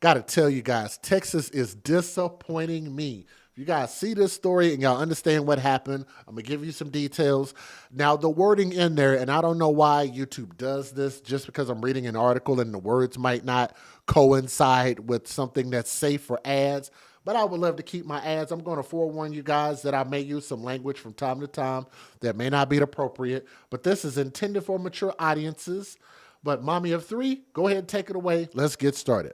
Got to tell you guys, Texas is disappointing me. If you guys see this story and y'all understand what happened, I'm going to give you some details. Now, the wording in there, and I don't know why YouTube does this, just because I'm reading an article and the words might not coincide with something that's safe for ads. But I would love to keep my ads. I'm going to forewarn you guys that I may use some language from time to time that may not be appropriate. But this is intended for mature audiences. But Mommy of Three, go ahead and take it away. Let's get started.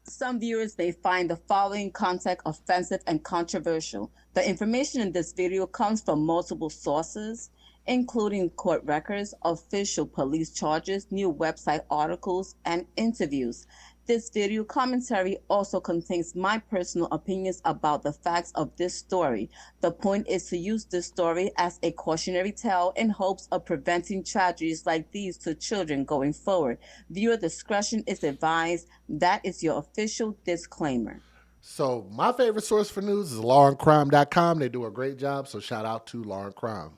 Some viewers may find the following content offensive and controversial. The information in this video comes from multiple sources, including court records, official police charges, new website articles, and interviews. This video commentary also contains my personal opinions about the facts of this story. The point is to use this story as a cautionary tale in hopes of preventing tragedies like these to children going forward. Viewer discretion is advised. That is your official disclaimer. So my favorite source for news is lawandcrime.com. They do a great job, so shout out to Law and Crime.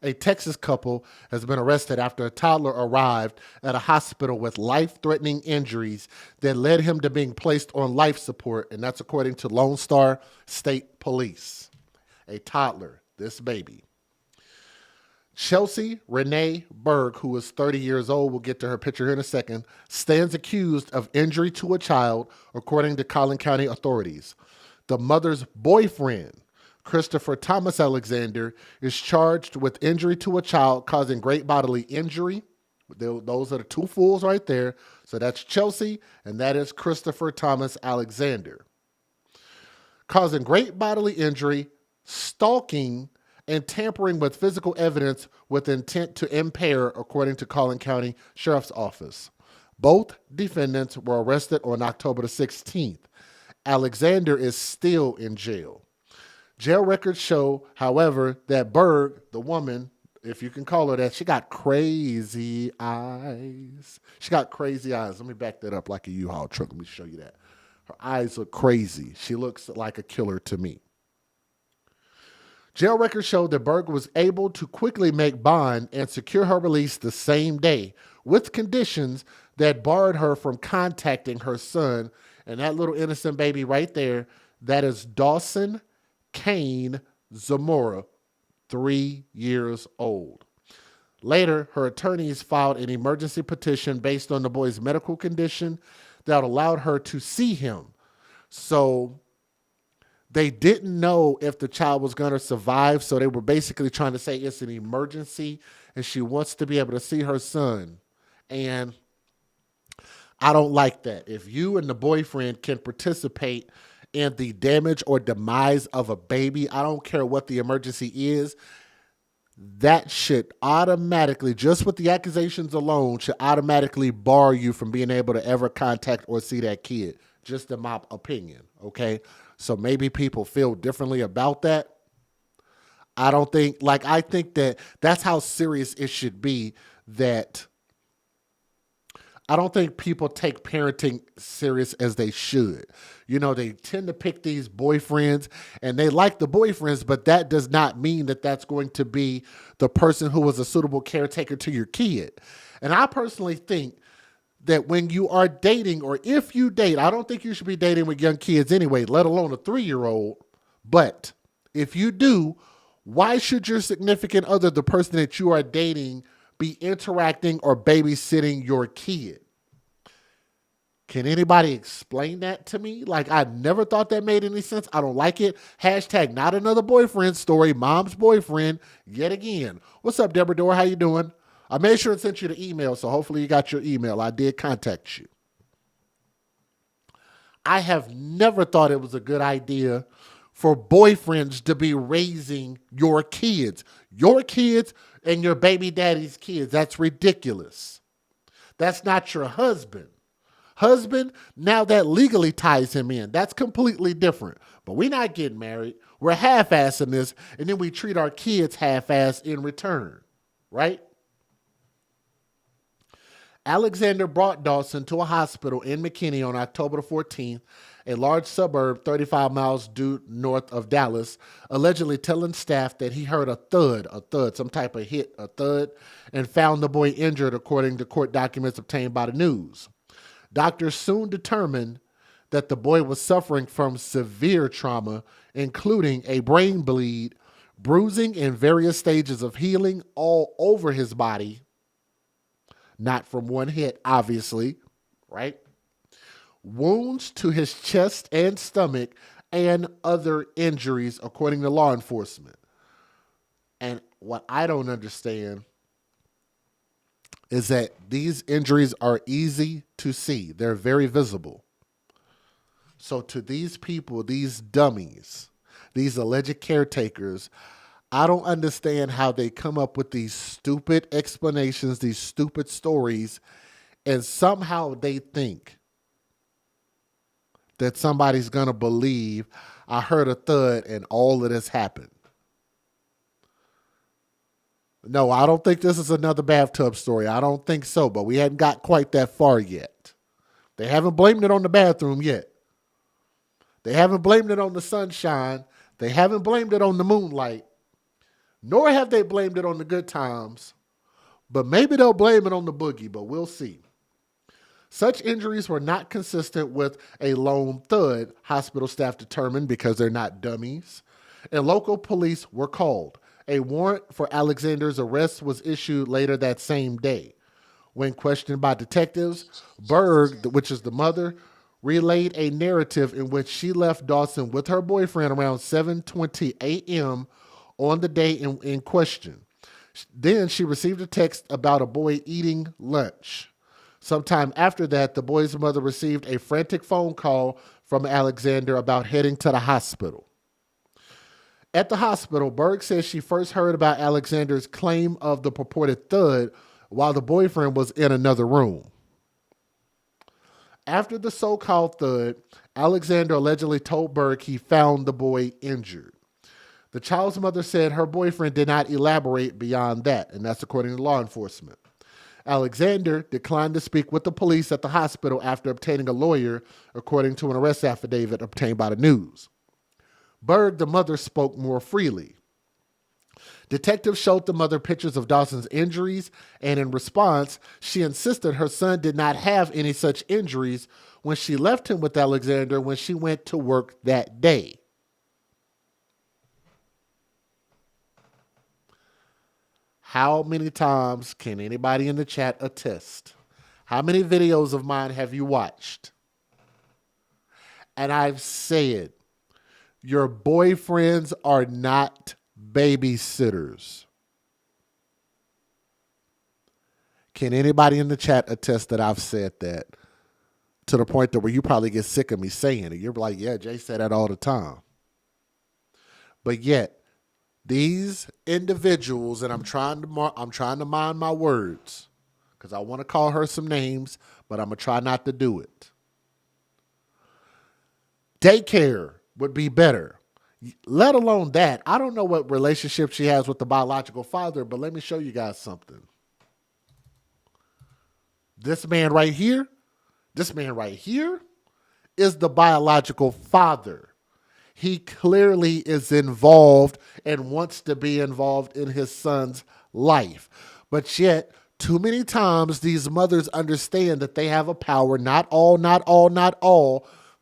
A Texas couple has been arrested after a toddler arrived at a hospital with life-threatening injuries that led him to being placed on life support, and that's according to Lone Star State Police. A toddler, this baby. Chelsea Renee Berg, who is 30 years old, we'll get to her picture here in a second, stands accused of injury to a child, according to Collin County authorities. The mother's boyfriend, Christopher Thomas Alexander, is charged with injury to a child causing great bodily injury. Those are the two fools right there. So that's Chelsea, and that is Christopher Thomas Alexander. Causing great bodily injury, stalking, and tampering with physical evidence with intent to impair, according to Collin County Sheriff's Office. Both defendants were arrested on October the 16th. Alexander is still in jail. Jail records show, however, that Berg, the woman, if you can call her that, she got crazy eyes. She got crazy eyes. Let me back that up like a U-Haul truck. Let me show you that. Her eyes look crazy. She looks like a killer to me. Jail records show that Berg was able to quickly make bond and secure her release the same day, with conditions that barred her from contacting her son. And that little innocent baby right there, that is Dawson Kane Zamora, 3 years old. Later, her attorneys filed an emergency petition based on the boy's medical condition that allowed her to see him. So they didn't know if the child was going to survive, so they were basically trying to say it's an emergency and she wants to be able to see her son. And I don't like that. If you and the boyfriend can participate in the damage or demise of a baby, I don't care what the emergency is, that should automatically, just with the accusations alone, should automatically bar you from being able to ever contact or see that kid, just in my opinion, okay? So maybe people feel differently about that. I don't think, I think that that's how serious it should be, that I don't think people take parenting serious as they should. You know, they tend to pick these boyfriends and they like the boyfriends, but that does not mean that that's going to be the person who was a suitable caretaker to your kid. And I personally think that when you are dating, or if you date, I don't think you should be dating with young kids anyway, let alone a 3-year-old. But if you do, why should your significant other, the person that you are dating, be interacting or babysitting your kid? Can anybody explain that to me? I never thought that made any sense. I don't like it. Hashtag not another boyfriend story. Mom's boyfriend yet again. What's up, Deborah Dore? How you doing? I made sure to send you the email, so hopefully you got your email. I did contact you. I have never thought it was a good idea for boyfriends to be raising your kids and your baby daddy's kids. That's ridiculous. That's not your husband. Husband, now that legally ties him in. That's completely different. But we're not getting married. We're half-assing this, and then we treat our kids half-assed in return, right? Alexander brought Dawson to a hospital in McKinney on October the 14th, a large suburb 35 miles due north of Dallas, allegedly telling staff that he heard a thud, some type of hit, a thud, and found the boy injured, according to court documents obtained by the news. Doctors soon determined that the boy was suffering from severe trauma, including a brain bleed, bruising in various stages of healing all over his body, not from one hit, obviously, right? Wounds to his chest and stomach, and other injuries, according to law enforcement. And what I don't understand is that these injuries are easy to see, they're very visible. So, to these people, these dummies, these alleged caretakers, I don't understand how they come up with these stupid explanations, these stupid stories, and somehow they think that somebody's going to believe I heard a thud and all of this happened. No, I don't think this is another bathtub story. I don't think so, but we hadn't got quite that far yet. They haven't blamed it on the bathroom yet. They haven't blamed it on the sunshine. They haven't blamed it on the moonlight. Nor have they blamed it on the good times. But maybe they'll blame it on the boogie, but we'll see. Such injuries were not consistent with a lone thud, hospital staff determined, because they're not dummies. And local police were called. A warrant for Alexander's arrest was issued later that same day. When questioned by detectives, Berg, which is the mother, relayed a narrative in which she left Dawson with her boyfriend around 7:20 a.m. on the day in question. Then she received a text about a boy eating lunch. Sometime after that, the boy's mother received a frantic phone call from Alexander about heading to the hospital. At the hospital, Berg says she first heard about Alexander's claim of the purported thud while the boyfriend was in another room. After the so-called thud, Alexander allegedly told Berg he found the boy injured. The child's mother said her boyfriend did not elaborate beyond that, and that's according to law enforcement. Alexander declined to speak with the police at the hospital after obtaining a lawyer, according to an arrest affidavit obtained by the news. Berg, the mother, spoke more freely. Detectives showed the mother pictures of Dawson's injuries, and in response, she insisted her son did not have any such injuries when she left him with Alexander when she went to work that day. How many times can anybody in the chat attest? How many videos of mine have you watched? And I've said, your boyfriends are not babysitters. Can anybody in the chat attest that I've said that to the point that where you probably get sick of me saying it? You're like, yeah, Jay said that all the time. But yet, these individuals, and I'm trying to mind my words because I want to call her some names, but I'm going to try not to do it. Daycare would be better. Let alone that. I don't know what relationship she has with the biological father, but let me show you guys something. This man right here is the biological father. He clearly is involved and wants to be involved in his son's life. But yet, too many times, these mothers understand that they have a power, not all,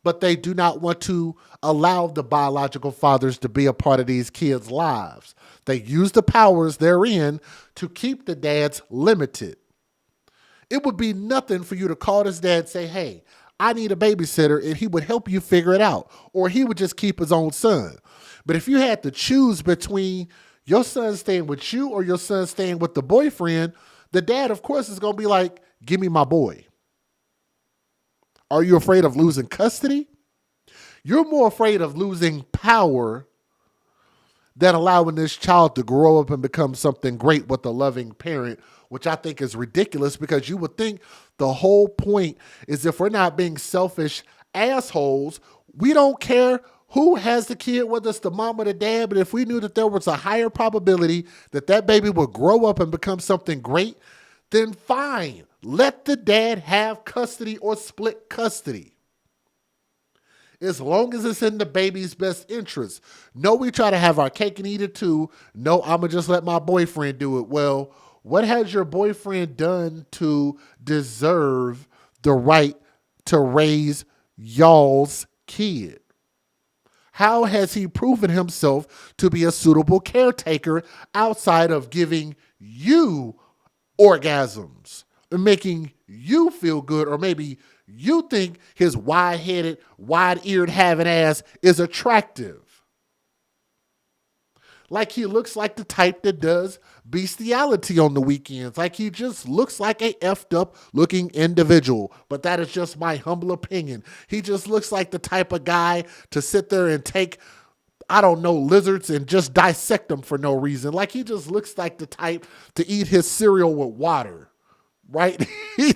but they do not want to allow the biological fathers to be a part of these kids' lives. They use the powers therein to keep the dads limited. It would be nothing for you to call this dad and say, hey, I need a babysitter, and he would help you figure it out. Or he would just keep his own son. But if you had to choose between your son staying with you or your son staying with the boyfriend, the dad, of course, is going to be like, give me my boy. Are you afraid of losing custody? You're more afraid of losing power than allowing this child to grow up and become something great with a loving parent, which I think is ridiculous because you would think the whole point is if we're not being selfish assholes, we don't care who has the kid, whether it's the mom or the dad, but if we knew that there was a higher probability that that baby would grow up and become something great, then fine. Let the dad have custody or split custody. As long as it's in the baby's best interest. No, we try to have our cake and eat it too. No, I'm going to just let my boyfriend do it. Well, what has your boyfriend done to deserve the right to raise y'all's kid? How has he proven himself to be a suitable caretaker outside of giving you orgasms and making you feel good, or maybe you think his wide-headed, wide-eared having ass is attractive? Like he looks like the type that does bestiality on the weekends. Like he just looks like a effed up looking individual. But that is just my humble opinion. He just looks like the type of guy to sit there and take, I don't know, lizards and just dissect them for no reason. Like he just looks like the type to eat his cereal with water, right? He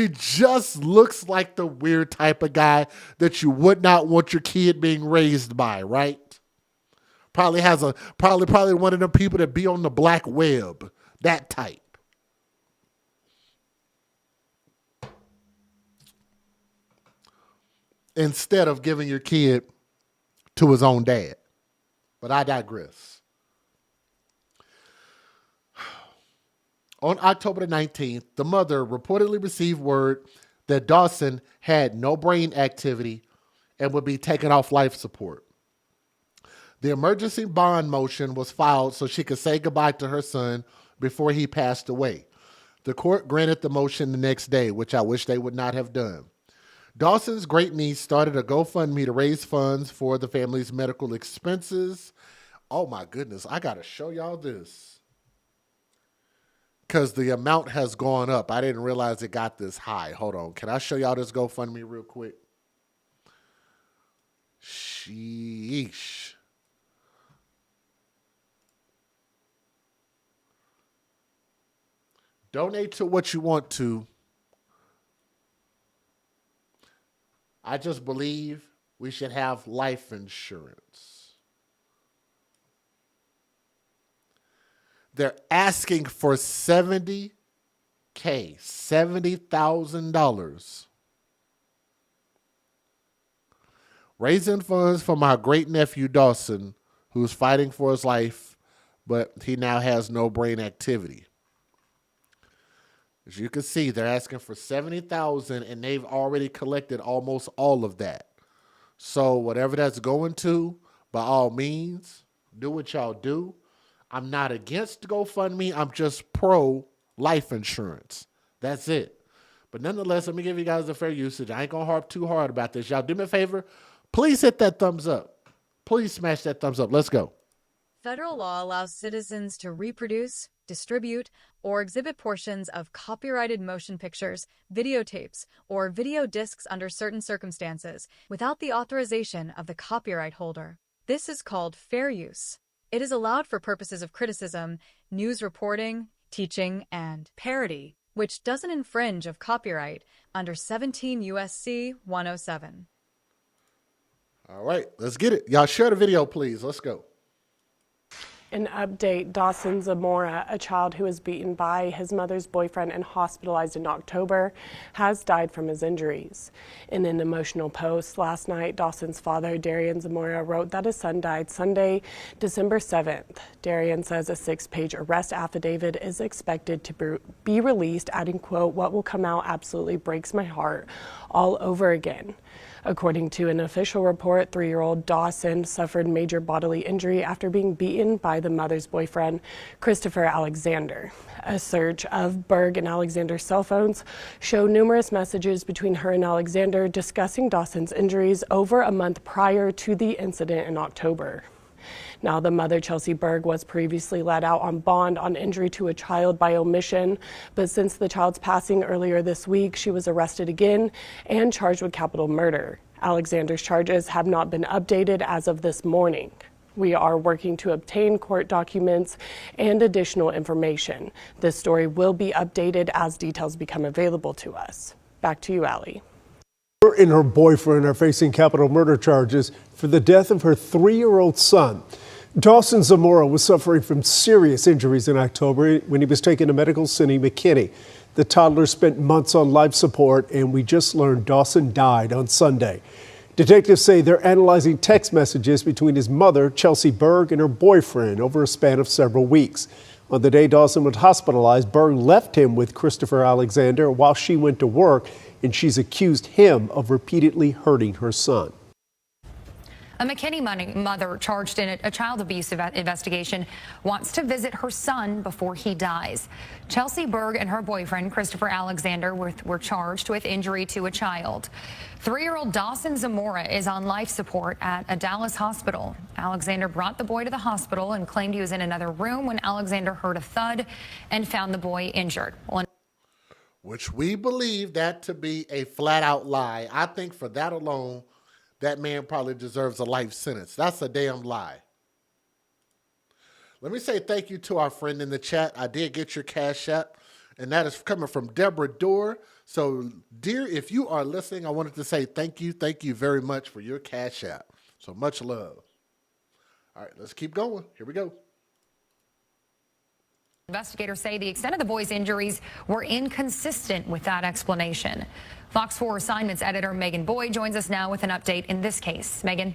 just looks like the weird type of guy that you would not want your kid being raised by, right? Probably one of them people that be on the black web, that type. Instead of giving your kid to his own dad. But I digress. On October the 19th, the mother reportedly received word that Dawson had no brain activity and would be taken off life support. The emergency bond motion was filed so she could say goodbye to her son before he passed away. The court granted the motion the next day, which I wish they would not have done. Dawson's great niece started a GoFundMe to raise funds for the family's medical expenses. Oh my goodness, I got to show y'all this, because the amount has gone up. I didn't realize it got this high. Hold on. Can I show y'all this GoFundMe real quick? Sheesh. Donate to what you want to. I just believe we should have life insurance. They're asking for $70,000, $70,000. Raising funds for my great nephew Dawson, who's fighting for his life, but he now has no brain activity. As you can see, they're asking for $70,000, and they've already collected almost all of that. So whatever that's going to, by all means, do what y'all do. I'm not against GoFundMe. I'm just pro life insurance. That's it. But nonetheless, let me give you guys a fair usage. I ain't going to harp too hard about this. Y'all do me a favor. Please hit that thumbs up. Please smash that thumbs up. Let's go. Federal law allows citizens to reproduce, distribute, or exhibit portions of copyrighted motion pictures, videotapes, or video discs under certain circumstances without the authorization of the copyright holder. This is called fair use. It is allowed for purposes of criticism, news reporting, teaching, and parody, which doesn't infringe of copyright under 17 U.S.C. 107. All right, let's get it. Y'all share the video, please. Let's go. An update, Dawson Zamora, a child who was beaten by his mother's boyfriend and hospitalized in October, has died from his injuries. In an emotional post last night, Dawson's father, Darian Zamora, wrote that his son died Sunday, December 7th. Darian says a 6-page arrest affidavit is expected to be released, adding, quote, "What will come out absolutely breaks my heart all over again." According to an official report, 3-year-old Dawson suffered major bodily injury after being beaten by the mother's boyfriend, Christopher Alexander. A search of Berg and Alexander's cell phones showed numerous messages between her and Alexander discussing Dawson's injuries over a month prior to the incident in October. Now, the mother, Chelsea Berg, was previously let out on bond on injury to a child by omission, but since the child's passing earlier this week, she was arrested again and charged with capital murder. Alexander's charges have not been updated as of this morning. We are working to obtain court documents and additional information. This story will be updated as details become available to us. Back to you, Allie. Her and her boyfriend are facing capital murder charges for the death of her 3-year-old son. Dawson Zamora was suffering from serious injuries in October when he was taken to Medical City McKinney. The toddler spent months on life support, and we just learned Dawson died on Sunday. Detectives say they're analyzing text messages between his mother, Chelsea Berg, and her boyfriend over a span of several weeks. On the day Dawson was hospitalized, Berg left him with Christopher Alexander while she went to work, and she's accused him of repeatedly hurting her son. A McKinney mother charged in a child abuse investigation wants to visit her son before he dies. Chelsea Berg and her boyfriend, Christopher Alexander, were charged with injury to a child. 3-year-old Dawson Zamora is on life support at a Dallas hospital. Alexander brought the boy to the hospital and claimed he was in another room when Alexander heard a thud and found the boy injured. Which we believe that to be a flat-out lie. I think for that alone, that man probably deserves a life sentence. That's a damn lie. Let me say thank you to our friend in the chat. I did get your Cash App, and that is coming from Deborah Dorr. So, dear, if you are listening, I wanted to say thank you very much for your Cash App. So much love. All right, let's keep going. Here we go. Investigators say the extent of the boy's injuries were inconsistent with that explanation. Fox 4 Assignments editor Megan Boyd joins us now with an update in this case. Megan.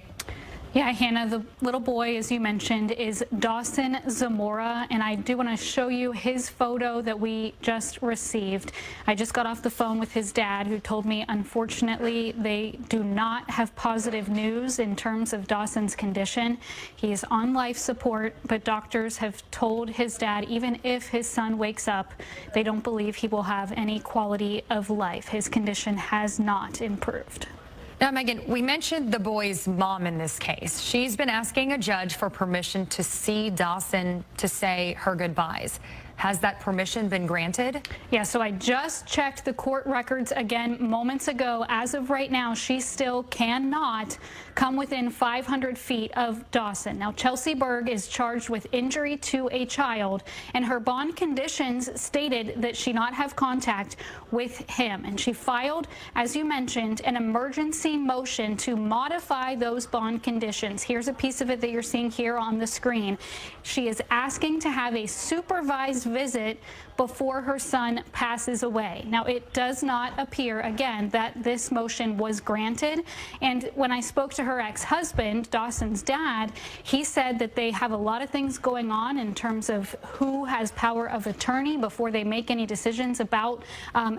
Yeah, Hannah, the little boy, as you mentioned, is Dawson Zamora, and I do want to show you his photo that we just received. I just got off the phone with his dad, who told me, unfortunately, they do not have positive news in terms of Dawson's condition. He is on life support, but doctors have told his dad, even if his son wakes up, they don't believe he will have any quality of life. His condition has not improved. Now, Megan, we mentioned the boy's mom in this case. She's been asking a judge for permission to see Dawson to say her goodbyes. Has that permission been granted? Yeah, so I just checked the court records again moments ago. As of right now, she still cannot come within 500 feet of Dawson. Now, Chelsea Berg is charged with injury to a child, and her bond conditions stated that she not have contact with him. And she filed, as you mentioned, an emergency motion to modify those bond conditions. Here's a piece of it that you're seeing here on the screen. She is asking to have a supervised visit before her son passes away. Now, it does not appear, again, that this motion was granted. And when I spoke to her ex-husband, Dawson's dad, he said that they have a lot of things going on in terms of who has power of attorney before they make any decisions about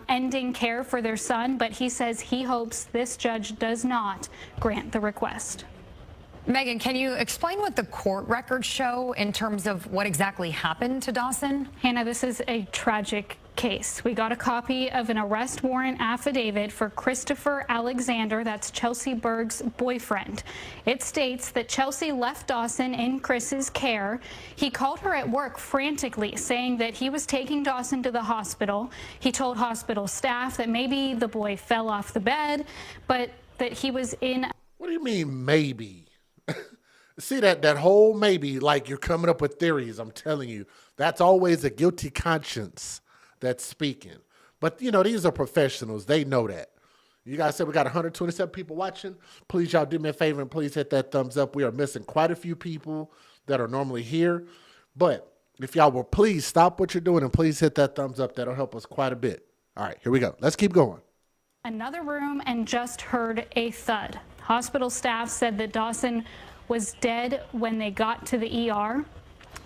ending care for their son. But he says he hopes this judge does not grant the request. Megan, can you explain what the court records show in terms of what exactly happened to Dawson? Hannah, this is a tragic case. We got a copy of an arrest warrant affidavit for Christopher Alexander, that's Chelsea Berg's boyfriend. It states that Chelsea left Dawson in Chris's care. He called her at work frantically, saying that he was taking Dawson to the hospital. He told hospital staff that maybe the boy fell off the bed, but that he was in... What do you mean, maybe? See, that whole maybe, like you're coming up with theories, I'm telling you. That's always a guilty conscience that's speaking. But, you know, these are professionals. They know that. You guys said we got 127 people watching. Please, y'all do me a favor and please hit that thumbs up. We are missing quite a few people that are normally here. But if y'all will please stop what you're doing and please hit that thumbs up. That'll help us quite a bit. All right, here we go. Let's keep going. Another room and just heard a thud. Hospital staff said that Dawson was dead when they got to the ER.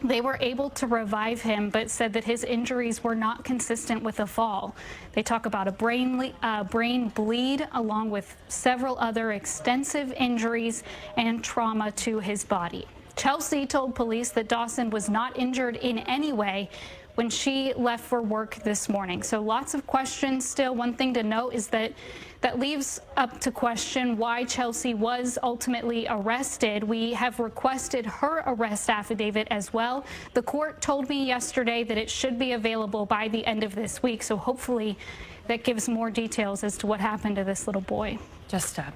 They were able to revive him, but said that his injuries were not consistent with a fall. They talk about a brain bleed, along with several other extensive injuries and trauma to his body. Chelsea told police that Dawson was not injured in any way when she left for work this morning. So lots of questions still. One thing to note is that leaves up to question why Chelsea was ultimately arrested. We have requested her arrest affidavit as well. The court told me yesterday that it should be available by the end of this week. So hopefully that gives more details as to what happened to this little boy. Just up.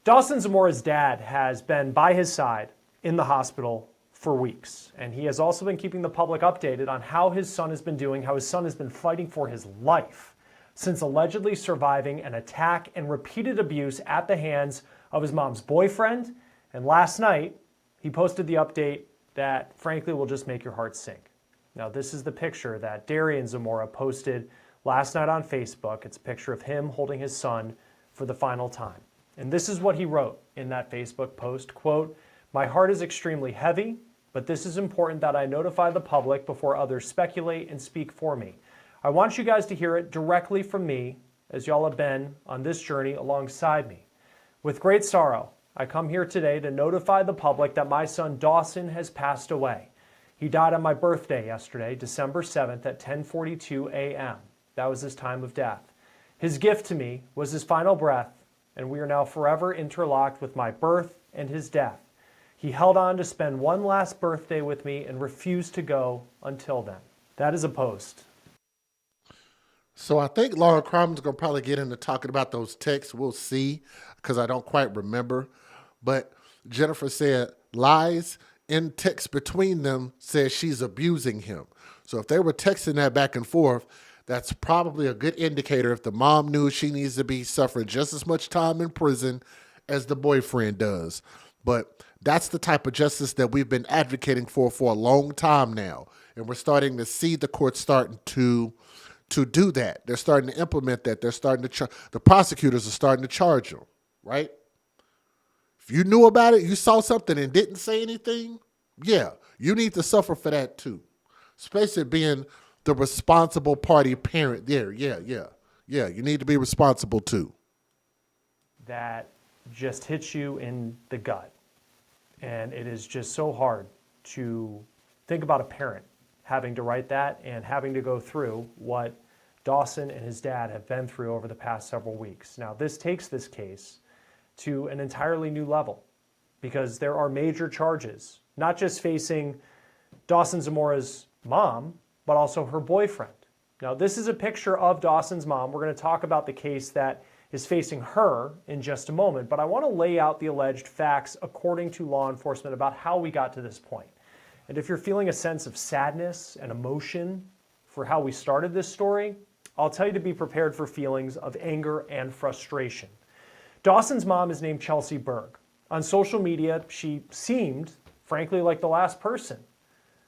Dawson Zamora's dad has been by his side in the hospital for weeks, and he has also been keeping the public updated on how his son has been doing, how his son has been fighting for his life since allegedly surviving an attack and repeated abuse at the hands of his mom's boyfriend. And last night, he posted the update that frankly will just make your heart sink. Now, this is the picture that Darian Zamora posted last night on Facebook. It's a picture of him holding his son for the final time. And this is what he wrote in that Facebook post, quote, "My heart is extremely heavy. but this is important that I notify the public before others speculate and speak for me. I want you guys to hear it directly from me, as y'all have been on this journey alongside me. With great sorrow, I come here today to notify the public that my son Dawson has passed away. He died on my birthday yesterday, December 7th at 10:42 a.m. That was his time of death. His gift to me was his final breath, and we are now forever interlocked with my birth and his death. He held on to spend one last birthday with me and refused to go until then. That is a post. So I think Laura Crom's going to probably get into talking about those texts. We'll see, because I don't quite remember. But Jennifer said lies in text between them says she's abusing him. So if they were texting that back and forth, that's probably a good indicator if the mom knew she needs to be suffering just as much time in prison as the boyfriend does. But that's the type of justice that we've been advocating for a long time now. And we're starting to see the courts starting to do that. They're starting to implement that. They're starting to the prosecutors are starting to charge them, right? If you knew about it, you saw something and didn't say anything, yeah, you need to suffer for that too. Especially being the responsible party parent there. Yeah, you need to be responsible too. That just hits you in the gut. And it is just so hard to think about a parent having to write that and having to go through what Dawson and his dad have been through over the past several weeks. Now, this takes this case to an entirely new level because there are major charges, not just facing Dawson Zamora's mom, but also her boyfriend. Now, this is a picture of Dawson's mom. We're going to talk about the case that is facing her in just a moment, but I want to lay out the alleged facts according to law enforcement about how we got to this point. And if you're feeling a sense of sadness and emotion for how we started this story, I'll tell you to be prepared for feelings of anger and frustration. Dawson's mom is named Chelsea Berg. On social media, she seemed, frankly, like the last person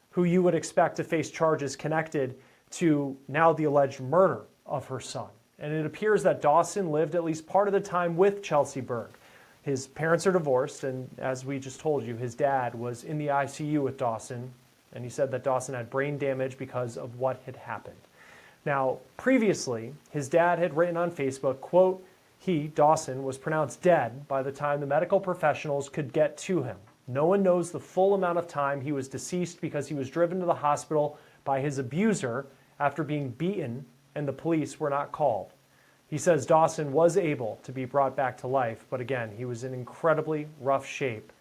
who you would expect to face charges connected to now the alleged murder of her son. And it appears that Dawson lived at least part of the time with Chelsea Berg. His parents are divorced, and as we just told you, his dad was in the ICU with Dawson, and he said that Dawson had brain damage because of what had happened. Now, previously, his dad had written on Facebook, quote, he, Dawson, was pronounced dead by the time the medical professionals could get to him. No one knows the full amount of time he was deceased because he was driven to the hospital by his abuser after being beaten and the police were not called. He says Dawson was able to be brought back to life, but again, he was in incredibly rough shape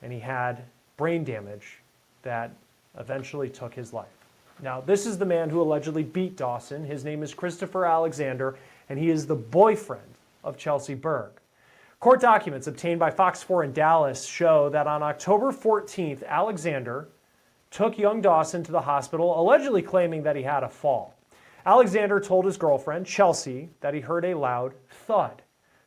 and he had brain damage that eventually took his life. Now, this is the man who allegedly beat Dawson. His name is Christopher Alexander, and he is the boyfriend of Chelsea Berg. Court documents obtained by Fox 4 in Dallas show that on October 14th, Alexander took young Dawson to the hospital, allegedly claiming that he had a fall. Alexander told his girlfriend, Chelsea, that he heard a loud thud.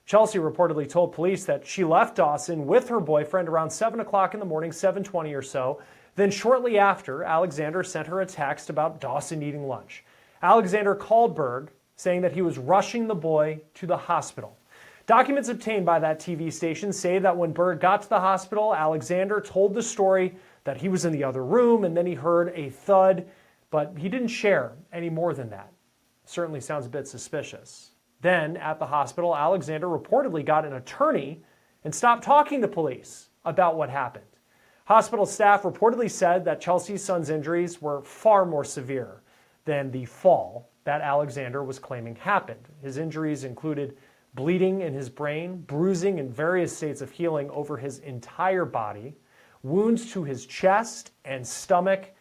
Chelsea reportedly told police that she left Dawson with her boyfriend around 7 o'clock in the morning, 7:20 or so. Then shortly after, Alexander sent her a text about Dawson eating lunch. Alexander called Berg, saying that he was rushing the boy to the hospital. Documents obtained by that TV station say that when Berg got to the hospital, Alexander told the story that he was in the other room and then he heard a thud, but he didn't share any more than that. Certainly sounds a bit suspicious. Then, at the hospital, Alexander reportedly got an attorney and stopped talking to police about what happened. Hospital staff reportedly said that Chelsea's son's injuries were far more severe than the fall that Alexander was claiming happened. His injuries included bleeding in his brain, bruising in various states of healing over his entire body, wounds to his chest and stomach,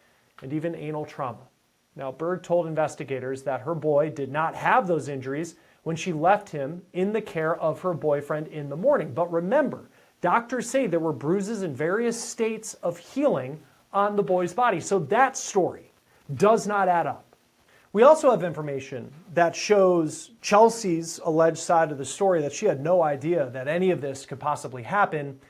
and even anal trauma. Now, Berg told investigators that her boy did not have those injuries when she left him in the care of her boyfriend in the morning. But remember, doctors say there were bruises in various states of healing on the boy's body. So that story does not add up. We also have information that shows Chelsea's alleged side of the story, that she had no idea that any of this could possibly happen.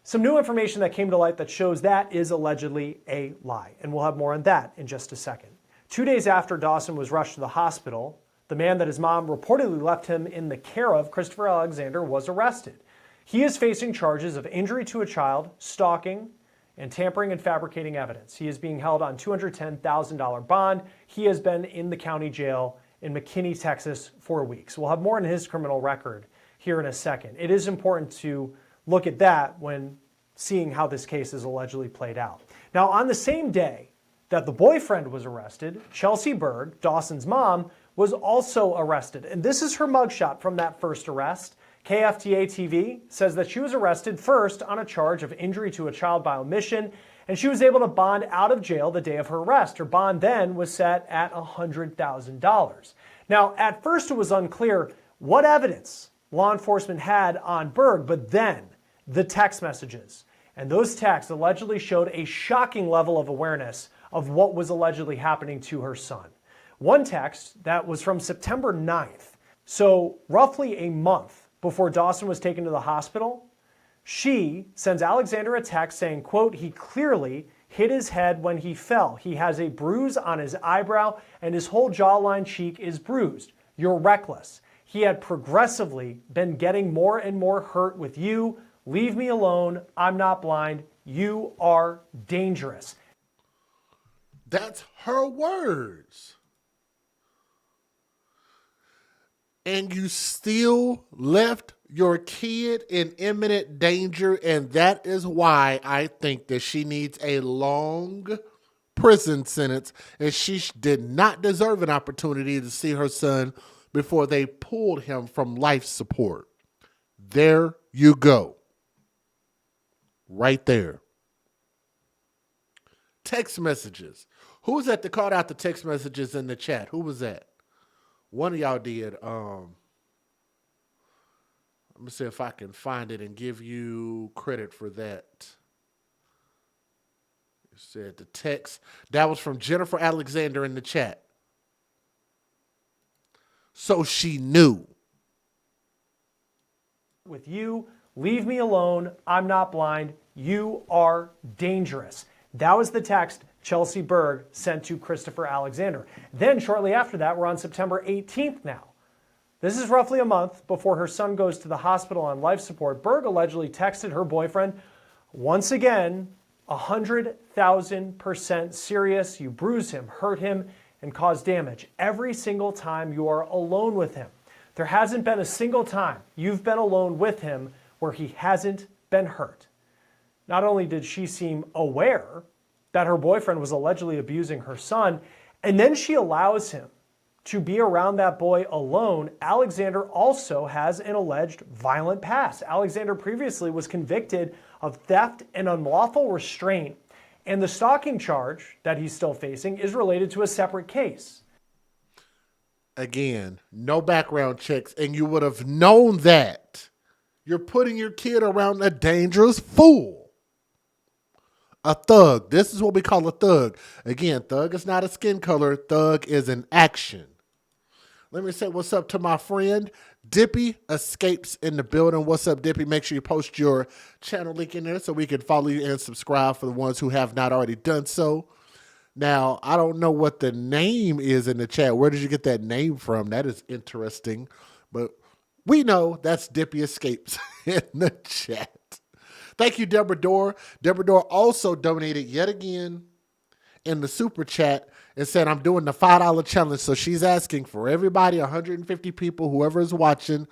Some new information that came to light that shows that is allegedly a lie, and we'll have more on that in just a second. 2 days after Dawson was rushed to the hospital, the man that his mom reportedly left him in the care of, Christopher Alexander, was arrested. He is facing charges of injury to a child, stalking, and tampering and fabricating evidence. He is being held on $210,000 bond. He has been in the county jail in McKinney, Texas for weeks. We'll have more on his criminal record here in a second. It is important to look at that when seeing how this case is allegedly played out. Now, on the same day that the boyfriend was arrested, Chelsea Berg, Dawson's mom, was also arrested. And this is her mugshot from that first arrest. KFTA TV says that she was arrested first on a charge of injury to a child by omission, and she was able to bond out of jail the day of her arrest. Her bond then was set at $100,000. Now, at first it was unclear what evidence law enforcement had on Berg, but then the text messages. And those texts allegedly showed a shocking level of awareness of what was allegedly happening to her son. One text that was from September 9th, so roughly a month before Dawson was taken to the hospital, she sends Alexander a text saying, quote, "He clearly hit his head when he fell. He has a bruise on his eyebrow and his whole jawline cheek is bruised. You're reckless. He had progressively been getting more and more hurt with you. Leave me alone. I'm not blind. You are dangerous." That's her words. And you still left your kid in imminent danger, and that is why I think that she needs a long prison sentence, and she did not deserve an opportunity to see her son before they pulled him from life support. There you go. Right there. Text messages. Who was that that called out the text messages in the chat? Who was that? One of y'all did. Let me see if I can find it and give you credit for that. You said the text. That was from Jennifer Alexander in the chat. So she knew. With you, leave me alone. I'm not blind. You are dangerous. That was the text Chelsea Berg sent to Christopher Alexander. Then shortly after that, we're on September 18th now. This is roughly a month before her son goes to the hospital on life support. Berg allegedly texted her boyfriend, once again, 100,000% serious. You bruise him, hurt him, and cause damage every single time you are alone with him. There hasn't been a single time you've been alone with him where he hasn't been hurt. Not only did she seem aware that her boyfriend was allegedly abusing her son, and then she allows him to be around that boy alone, Alexander also has an alleged violent past. Alexander previously was convicted of theft and unlawful restraint, and the stalking charge that he's still facing is related to a separate case. Again, no background checks, and you would have known that. You're putting your kid around a dangerous fool. A thug. This is what we call a thug. Again, thug is not a skin color. Thug is an action. Let me say what's up to my friend. Dippy Escapes in the building. What's up, Dippy? Make sure you post your channel link in there so we can follow you and subscribe for the ones who have not already done so. Now, I don't know what the name is in the chat. Where did you get that name from? That is interesting. But we know that's Dippy Escapes in the chat. Thank you, Deborah Dorr. Deborah Dorr also donated yet again in the super chat and said, I'm doing the $5 challenge. So she's asking for everybody, 150 people, whoever is watching,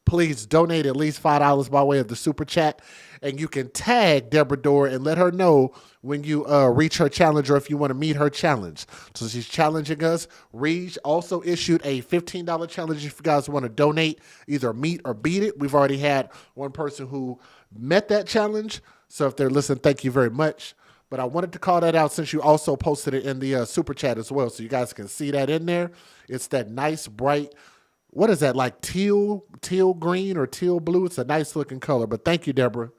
please donate at least $5 by way of the super chat. And you can tag Deborah Dorr and let her know when you reach her challenge or if you want to meet her challenge. So she's challenging us. Reach also issued a $15 challenge if you guys want to donate, either meet or beat it. We've already had one person who met that challenge. So if they're listening, thank you very much. But I wanted to call that out since you also posted it in the super chat as well. So you guys can see that in there. It's that nice, bright, what is that, like teal green or teal blue? It's a nice looking color. But thank you, Deborah.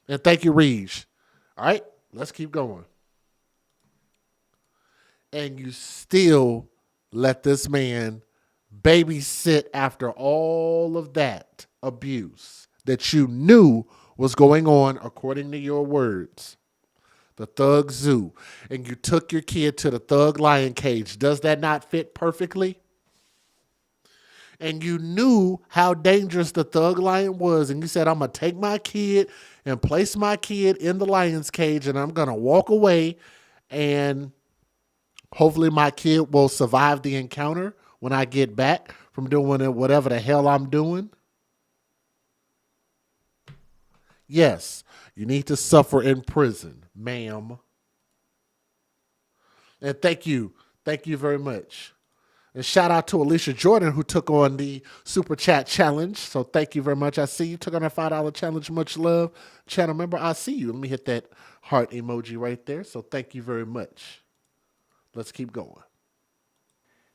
And thank you, Reej. All right, let's keep going. And you still let this man babysit after all of that abuse that you knew was going on according to your words. The Thug Zoo. And you took your kid to the Thug Lion Cage. Does that not fit perfectly? and you knew how dangerous the thug lion was, and you said, I'm going to take my kid and place my kid in the lion's cage, and I'm going to walk away, and hopefully my kid will survive the encounter when I get back from doing whatever the hell I'm doing. Yes, you need to suffer in prison, ma'am. And thank you. Thank you very much. And shout out to Alicia Jordan, who took on the Super Chat Challenge. So thank you very much. I see you took on that $5 challenge. Much love. Channel member, I see you. Let me hit that heart emoji right there. So thank you very much. Let's keep going.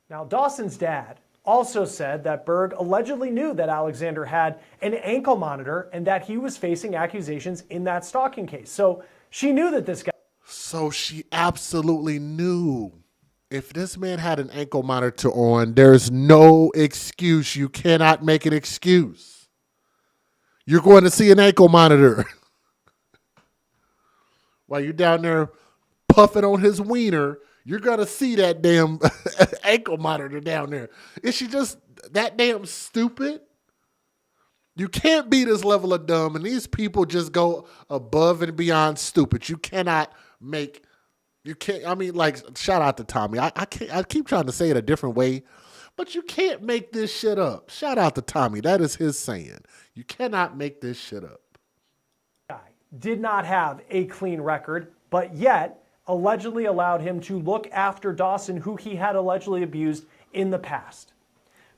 Now, Dawson's dad also said that Berg allegedly knew that Alexander had an ankle monitor and that he was facing accusations in that stalking case. So she knew that this guy. So she absolutely knew. If this man had an ankle monitor on, there's no excuse. You cannot make an excuse. You're going to see an ankle monitor. While you're down there puffing on his wiener, you're going to see that damn ankle monitor down there. Is she just that damn stupid? You can't be this level of dumb, and these people just go above and beyond stupid. You cannot make... You can't, I mean, like, shout out to Tommy. I keep trying to say it a different way, but you can't make this shit up. Shout out to Tommy. That is his saying. You cannot make this shit up. Did not have a clean record, but yet allegedly allowed him to look after Dawson, who he had allegedly abused in the past.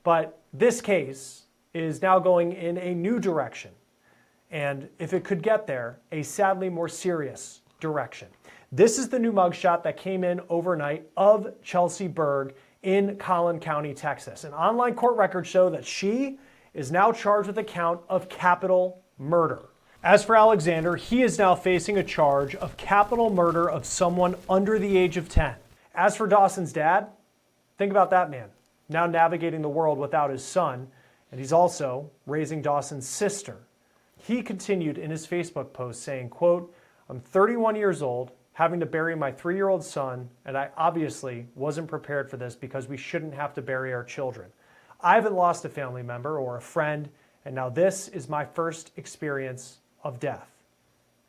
But this case is now going in a new direction. And if it could get there, a sadly more serious direction. This is the new mugshot that came in overnight of Chelsea Berg in Collin County, Texas. An online court records show that she is now charged with a count of capital murder. As for Alexander, he is now facing a charge of capital murder of someone under the age of 10. As for Dawson's dad, think about that man, now navigating the world without his son, and he's also raising Dawson's sister. He continued in his Facebook post saying, quote, I'm 31 years old, having to bury my 3-year-old son, and I obviously wasn't prepared for this because we shouldn't have to bury our children. I haven't lost a family member or a friend, and now this is my first experience of death.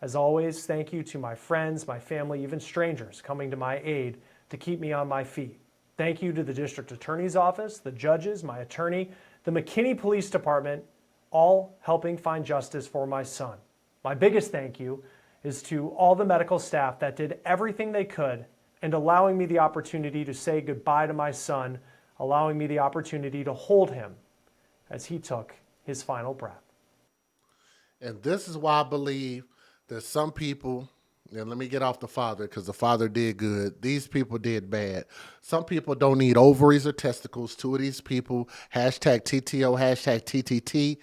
As always, thank you to my friends, my family, even strangers coming to my aid to keep me on my feet. Thank you to the district attorney's office, the judges, my attorney, the McKinney Police Department, all helping find justice for my son. My biggest thank you is to all the medical staff that did everything they could and allowing me the opportunity to say goodbye to my son, allowing me the opportunity to hold him as he took his final breath. And this is why I believe that some people, and let me get off the father because the father did good. These people did bad. Some people don't need ovaries or testicles. 2 of these people, hashtag TTO, hashtag TTT,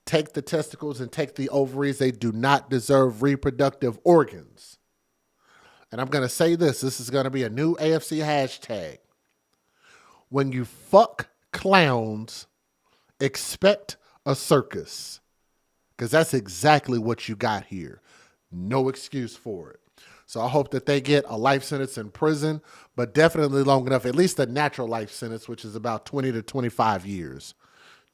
take the testicles and take the ovaries. They do not deserve reproductive organs. And I'm going to say this. This is going to be a new AFC hashtag. When you fuck clowns, expect a circus. Because that's exactly what you got here. No excuse for it. So I hope that they get a life sentence in prison, but definitely long enough, at least a natural life sentence, which is about 20 to 25 years.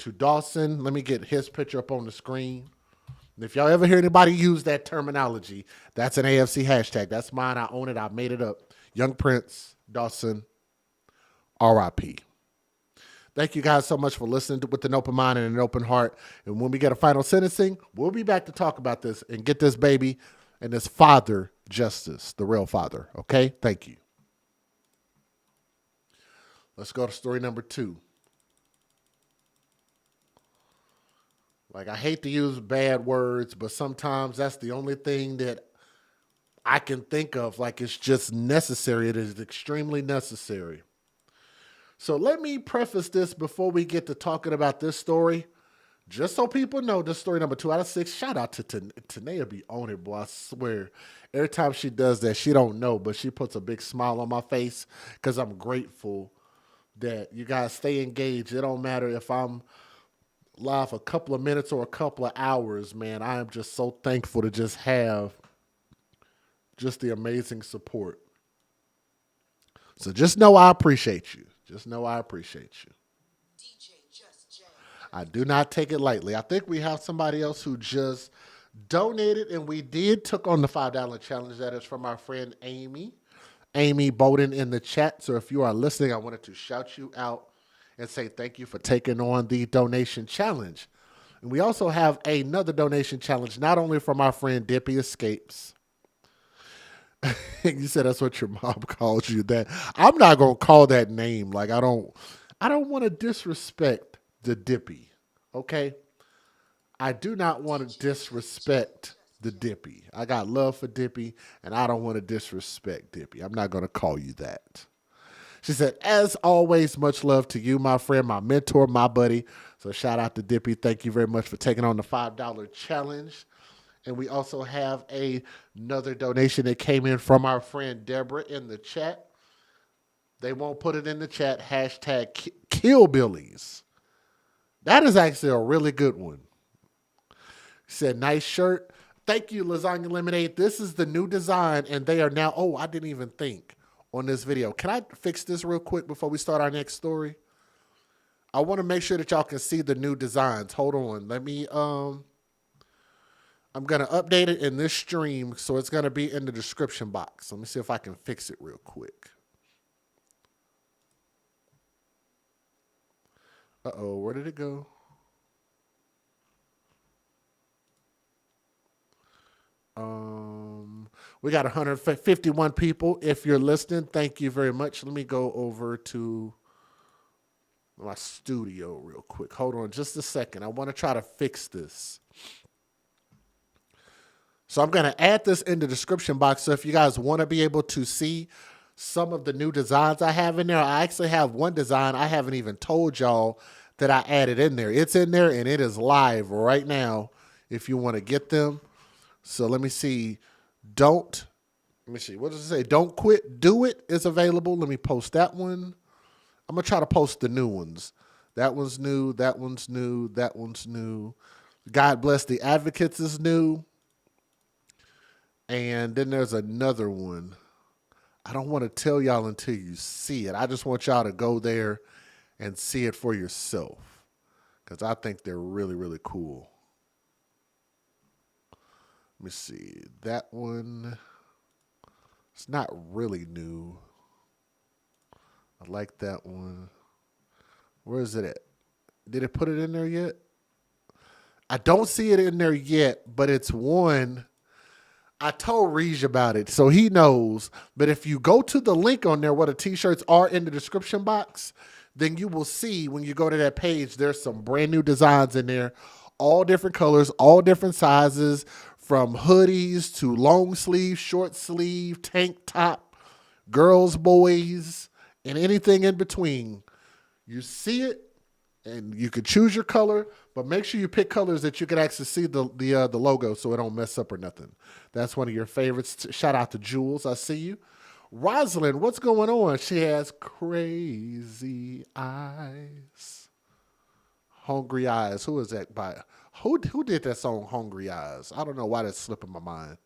To Dawson, let me get his picture up on the screen. And if y'all ever hear anybody use that terminology, that's an AFC hashtag. That's mine. I own it. I made it up. Young Prince, Dawson, R.I.P. Thank you guys so much for listening with an open mind and an open heart. And when we get a final sentencing, we'll be back to talk about this and get this baby and this father justice, the real father. Okay? Thank you. Let's go to story number 2. Like, I hate to use bad words, but sometimes that's the only thing that I can think of. Like, it's just necessary. It is extremely necessary. So let me preface this before we get to talking about this story. Just so people know, this story number 2 out of 6. Shout out to Tanea be on it, boy. I swear. Every time she does that, she don't know, but she puts a big smile on my face because I'm grateful that you guys stay engaged. It don't matter if I'm live a couple of minutes or a couple of hours, man. I am just so thankful to just have just the amazing support. So just know I appreciate you. Just know I appreciate you. DJ Just Jack. I do not take it lightly. I think we have somebody else who just donated, and we took on the $5 challenge. That is from our friend Amy. Amy Bowden in the chat. So if you are listening, I wanted to shout you out and say thank you for taking on the donation challenge. And we also have another donation challenge, not only from our friend Dippy Escapes. You said that's what your mom calls you. That I'm not gonna call that name. Like I don't want to disrespect the Dippy. Okay, I do not want to disrespect the Dippy. I got love for Dippy, and I don't want to disrespect Dippy. I'm not gonna call you that. She said, as always, much love to you, my friend, my mentor, my buddy. So shout out to Dippy. Thank you very much for taking on the $5 challenge. And we also have another donation that came in from our friend Deborah in the chat. They won't put it in the chat. Hashtag Killbillies. That is actually a really good one. She said, nice shirt. Thank you, Lasagna Lemonade. This is the new design, and they are now, I didn't even think on this video. Can I fix this real quick before we start our next story? I want to make sure that y'all can see the new designs. Hold on. Let me, I'm going to update it in this stream, so it's going to be in the description box. Let me see if I can fix it real quick. Uh-oh, where did it go? We got 151 people. If you're listening, thank you very much. Let me go over to my studio real quick. Hold on just a second. I want to try to fix this. So I'm going to add this in the description box. So if you guys want to be able to see some of the new designs I have in there, I actually have one design I haven't even told y'all that I added in there. It's in there and it is live right now if you want to get them. So let me see. Let me see. What does it say? Don't quit. Do it is available. Let me post that one. I'm going to try to post the new ones. That one's new. That one's new. That one's new. God Bless the Advocates is new. And then there's another one. I don't want to tell y'all until you see it. I just want y'all to go there and see it for yourself, because I think they're really, really cool. Let me see. That one, it's not really new. I like that one. Where is it at? Did it put it in there yet? I don't see it in there yet, but it's one. I told Reej about it, so he knows. But if you go to the link on there where the t-shirts are in the description box, then you will see when you go to that page, there's some brand new designs in there, all different colors, all different sizes, from hoodies to long sleeve, short sleeve, tank top, girls, boys, and anything in between. You see it, and you can choose your color, but make sure you pick colors that you can actually see the logo so it don't mess up or nothing. That's one of your favorites. Shout out to Jules. I see you. Rosalind, what's going on? She has crazy eyes. Hungry Eyes. Who is that by? Who did that song, Hungry Eyes? I don't know why that's slipping my mind.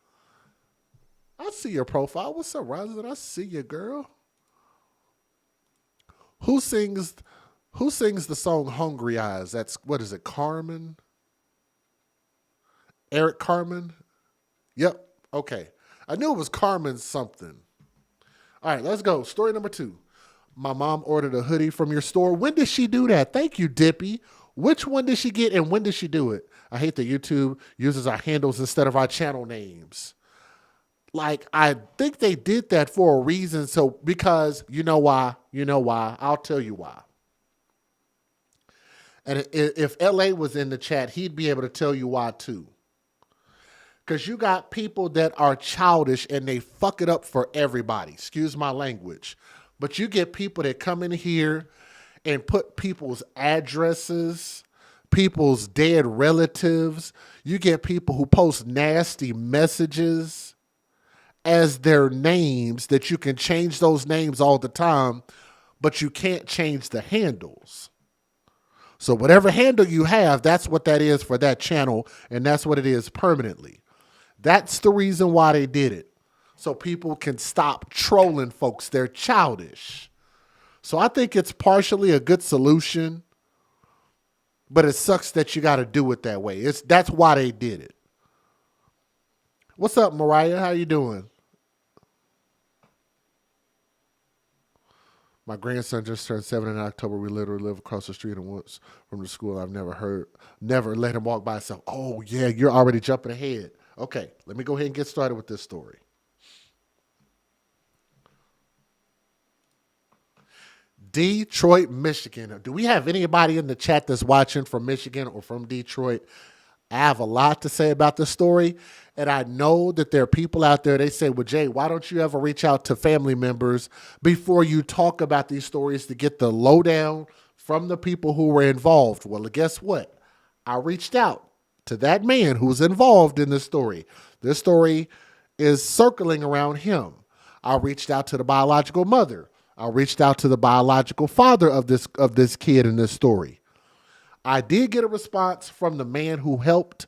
I see your profile. What's up, Rosalind? I see you, girl. Who sings the song Hungry Eyes? That's, what is it, Carmen? Eric Carmen? Yep. Okay. I knew it was Carmen something. All right, let's go. Story number 2. My mom ordered a hoodie from your store. When did she do that? Thank you, Dippy. Which one did she get and when did she do it? I hate that YouTube uses our handles instead of our channel names. Like, I think they did that for a reason. So, because you know why? You know why? I'll tell you why. And if LA was in the chat, he'd be able to tell you why too. Because you got people that are childish and they fuck it up for everybody. Excuse my language. But you get people that come in here and put people's addresses, people's dead relatives. You get people who post nasty messages as their names, that you can change those names all the time, but you can't change the handles. So whatever handle you have, that's what that is for that channel, and that's what it is permanently. That's the reason why they did it. So people can stop trolling folks. They're childish. So I think it's partially a good solution. But it sucks that you got to do it that way. That's why they did it. What's up, Mariah? How you doing? My grandson just turned 7 in October. We literally live across the street and once from the school. I've never let him walk by himself. Oh, yeah, you're already jumping ahead. Okay, let me go ahead and get started with this story. Detroit, Michigan. Do we have anybody in the chat that's watching from Michigan or from Detroit? I have a lot to say about this story, and I know that there are people out there, they say, well, Jay, why don't you ever reach out to family members before you talk about these stories to get the lowdown from the people who were involved? Well, guess what? I reached out to that man who's involved in this story. This story is circling around him. I reached out to the biological mother. I reached out to the biological father of this kid in this story. I did get a response from the man who helped,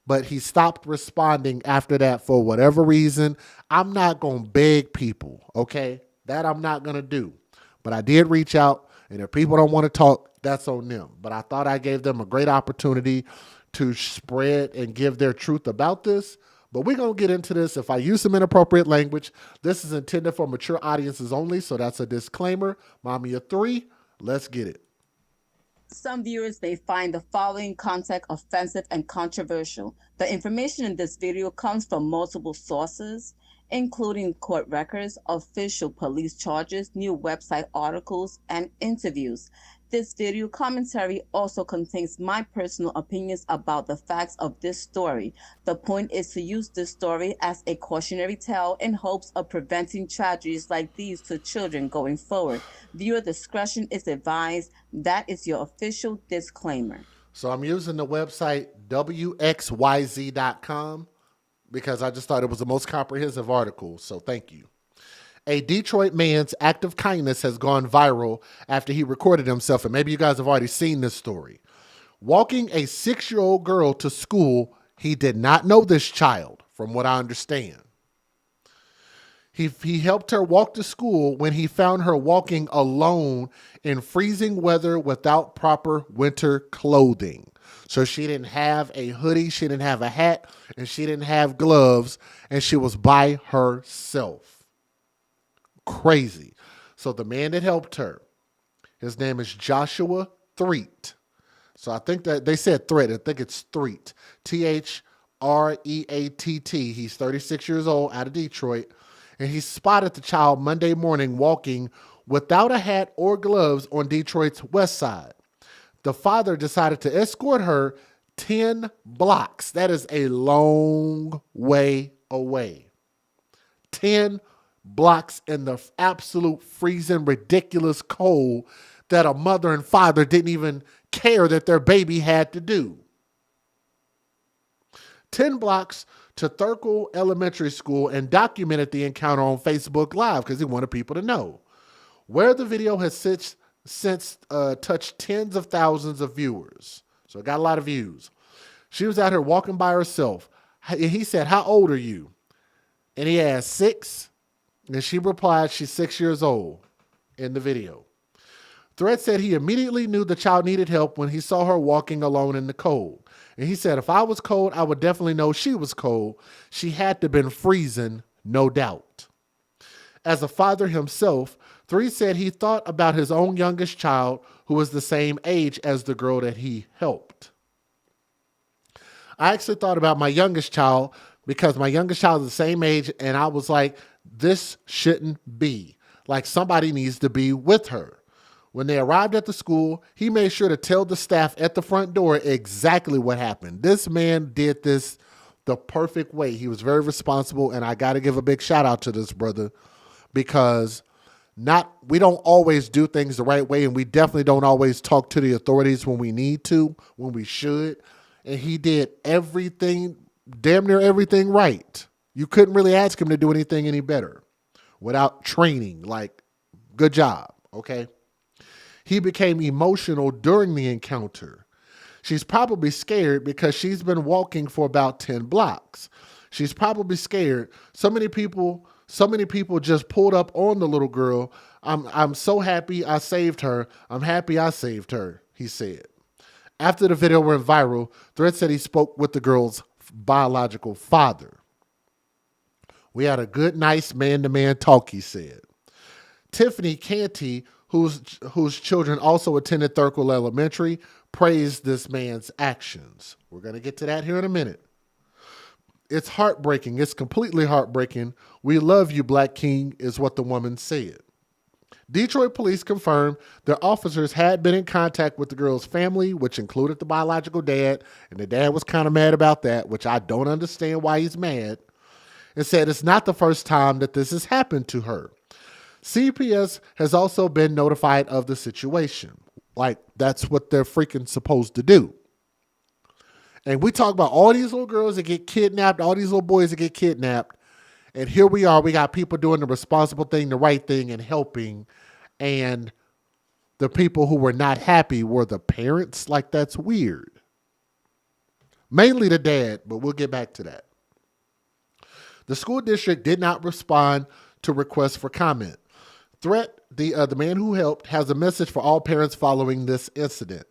but he stopped responding after that for whatever reason. I'm not going to beg people, okay? That I'm not going to do. But I did reach out, and if people don't want to talk, that's on them. But I thought I gave them a great opportunity to spread and give their truth about this. But we're going to get into this. If I use some inappropriate language, this is intended for mature audiences only, so that's a disclaimer. Mommy of 3, let's get it. Some viewers may find the following content offensive and controversial. The information in this video comes from multiple sources, including court records, official police charges, new website articles, and interviews. This video commentary also contains my personal opinions about the facts of this story. The point is to use this story as a cautionary tale in hopes of preventing tragedies like these to children going forward. Viewer discretion is advised. That is your official disclaimer. So I'm using the website wxyz.com because I just thought it was the most comprehensive article. So thank you. A Detroit man's act of kindness has gone viral after he recorded himself, and maybe you guys have already seen this story. Walking a 6-year-old girl to school, he did not know this child, from what I understand. He helped her walk to school when he found her walking alone in freezing weather without proper winter clothing. So she didn't have a hoodie, she didn't have a hat, and she didn't have gloves, and she was by herself. Crazy. So the man that helped her, his name is Joshua Threet. So I think that they said Threat. I think it's Threet. Threatt. He's 36 years old, out of Detroit. And he spotted the child Monday morning walking without a hat or gloves on Detroit's west side. The father decided to escort her 10 blocks. That is a long way away. 10 blocks in the absolute freezing, ridiculous cold that a mother and father didn't even care that their baby had to do. 10 blocks to Thurkel Elementary School, and documented the encounter on Facebook Live because he wanted people to know. Where the video has since touched tens of thousands of viewers. So it got a lot of views. She was out here walking by herself. He said, "How old are you?" And he asked, 6. And she replied, she's 6 years old in the video. Threat said he immediately knew the child needed help when he saw her walking alone in the cold. And he said, if I was cold, I would definitely know she was cold. She had to have been freezing, no doubt. As a father himself, Threat said he thought about his own youngest child, who was the same age as the girl that he helped. I actually thought about my youngest child because my youngest child is the same age, and I was like, this shouldn't be. Like, somebody needs to be with her. When they arrived at the school, he made sure to tell the staff at the front door exactly what happened. This man did this the perfect way. He was very responsible, and I got to give a big shout out to this brother because we don't always do things the right way, and we definitely don't always talk to the authorities when we need to, when we should. And he did everything, damn near everything right. You couldn't really ask him to do anything any better without training. Like, good job, okay? He became emotional during the encounter. She's probably scared because she's been walking for about 10 blocks. She's probably scared. So many people just pulled up on the little girl. I'm so happy I saved her. I'm happy I saved her, he said. After the video went viral, Threat said he spoke with the girl's biological father. We had a good, nice man-to-man talk, he said. Tiffany Canty, whose children also attended Thurkle Elementary, praised this man's actions. We're going to get to that here in a minute. It's heartbreaking. It's completely heartbreaking. We love you, Black King, is what the woman said. Detroit police confirmed their officers had been in contact with the girl's family, which included the biological dad, and the dad was kind of mad about that, which I don't understand why he's mad, and said it's not the first time that this has happened to her. CPS has also been notified of the situation. Like, that's what they're freaking supposed to do. And we talk about all these little girls that get kidnapped, all these little boys that get kidnapped, and here we are, we got people doing the responsible thing, the right thing, and helping, and the people who were not happy were the parents. Like, that's weird. Mainly the dad, but we'll get back to that. The school district did not respond to requests for comment. Threat, the man who helped, has a message for all parents following this incident.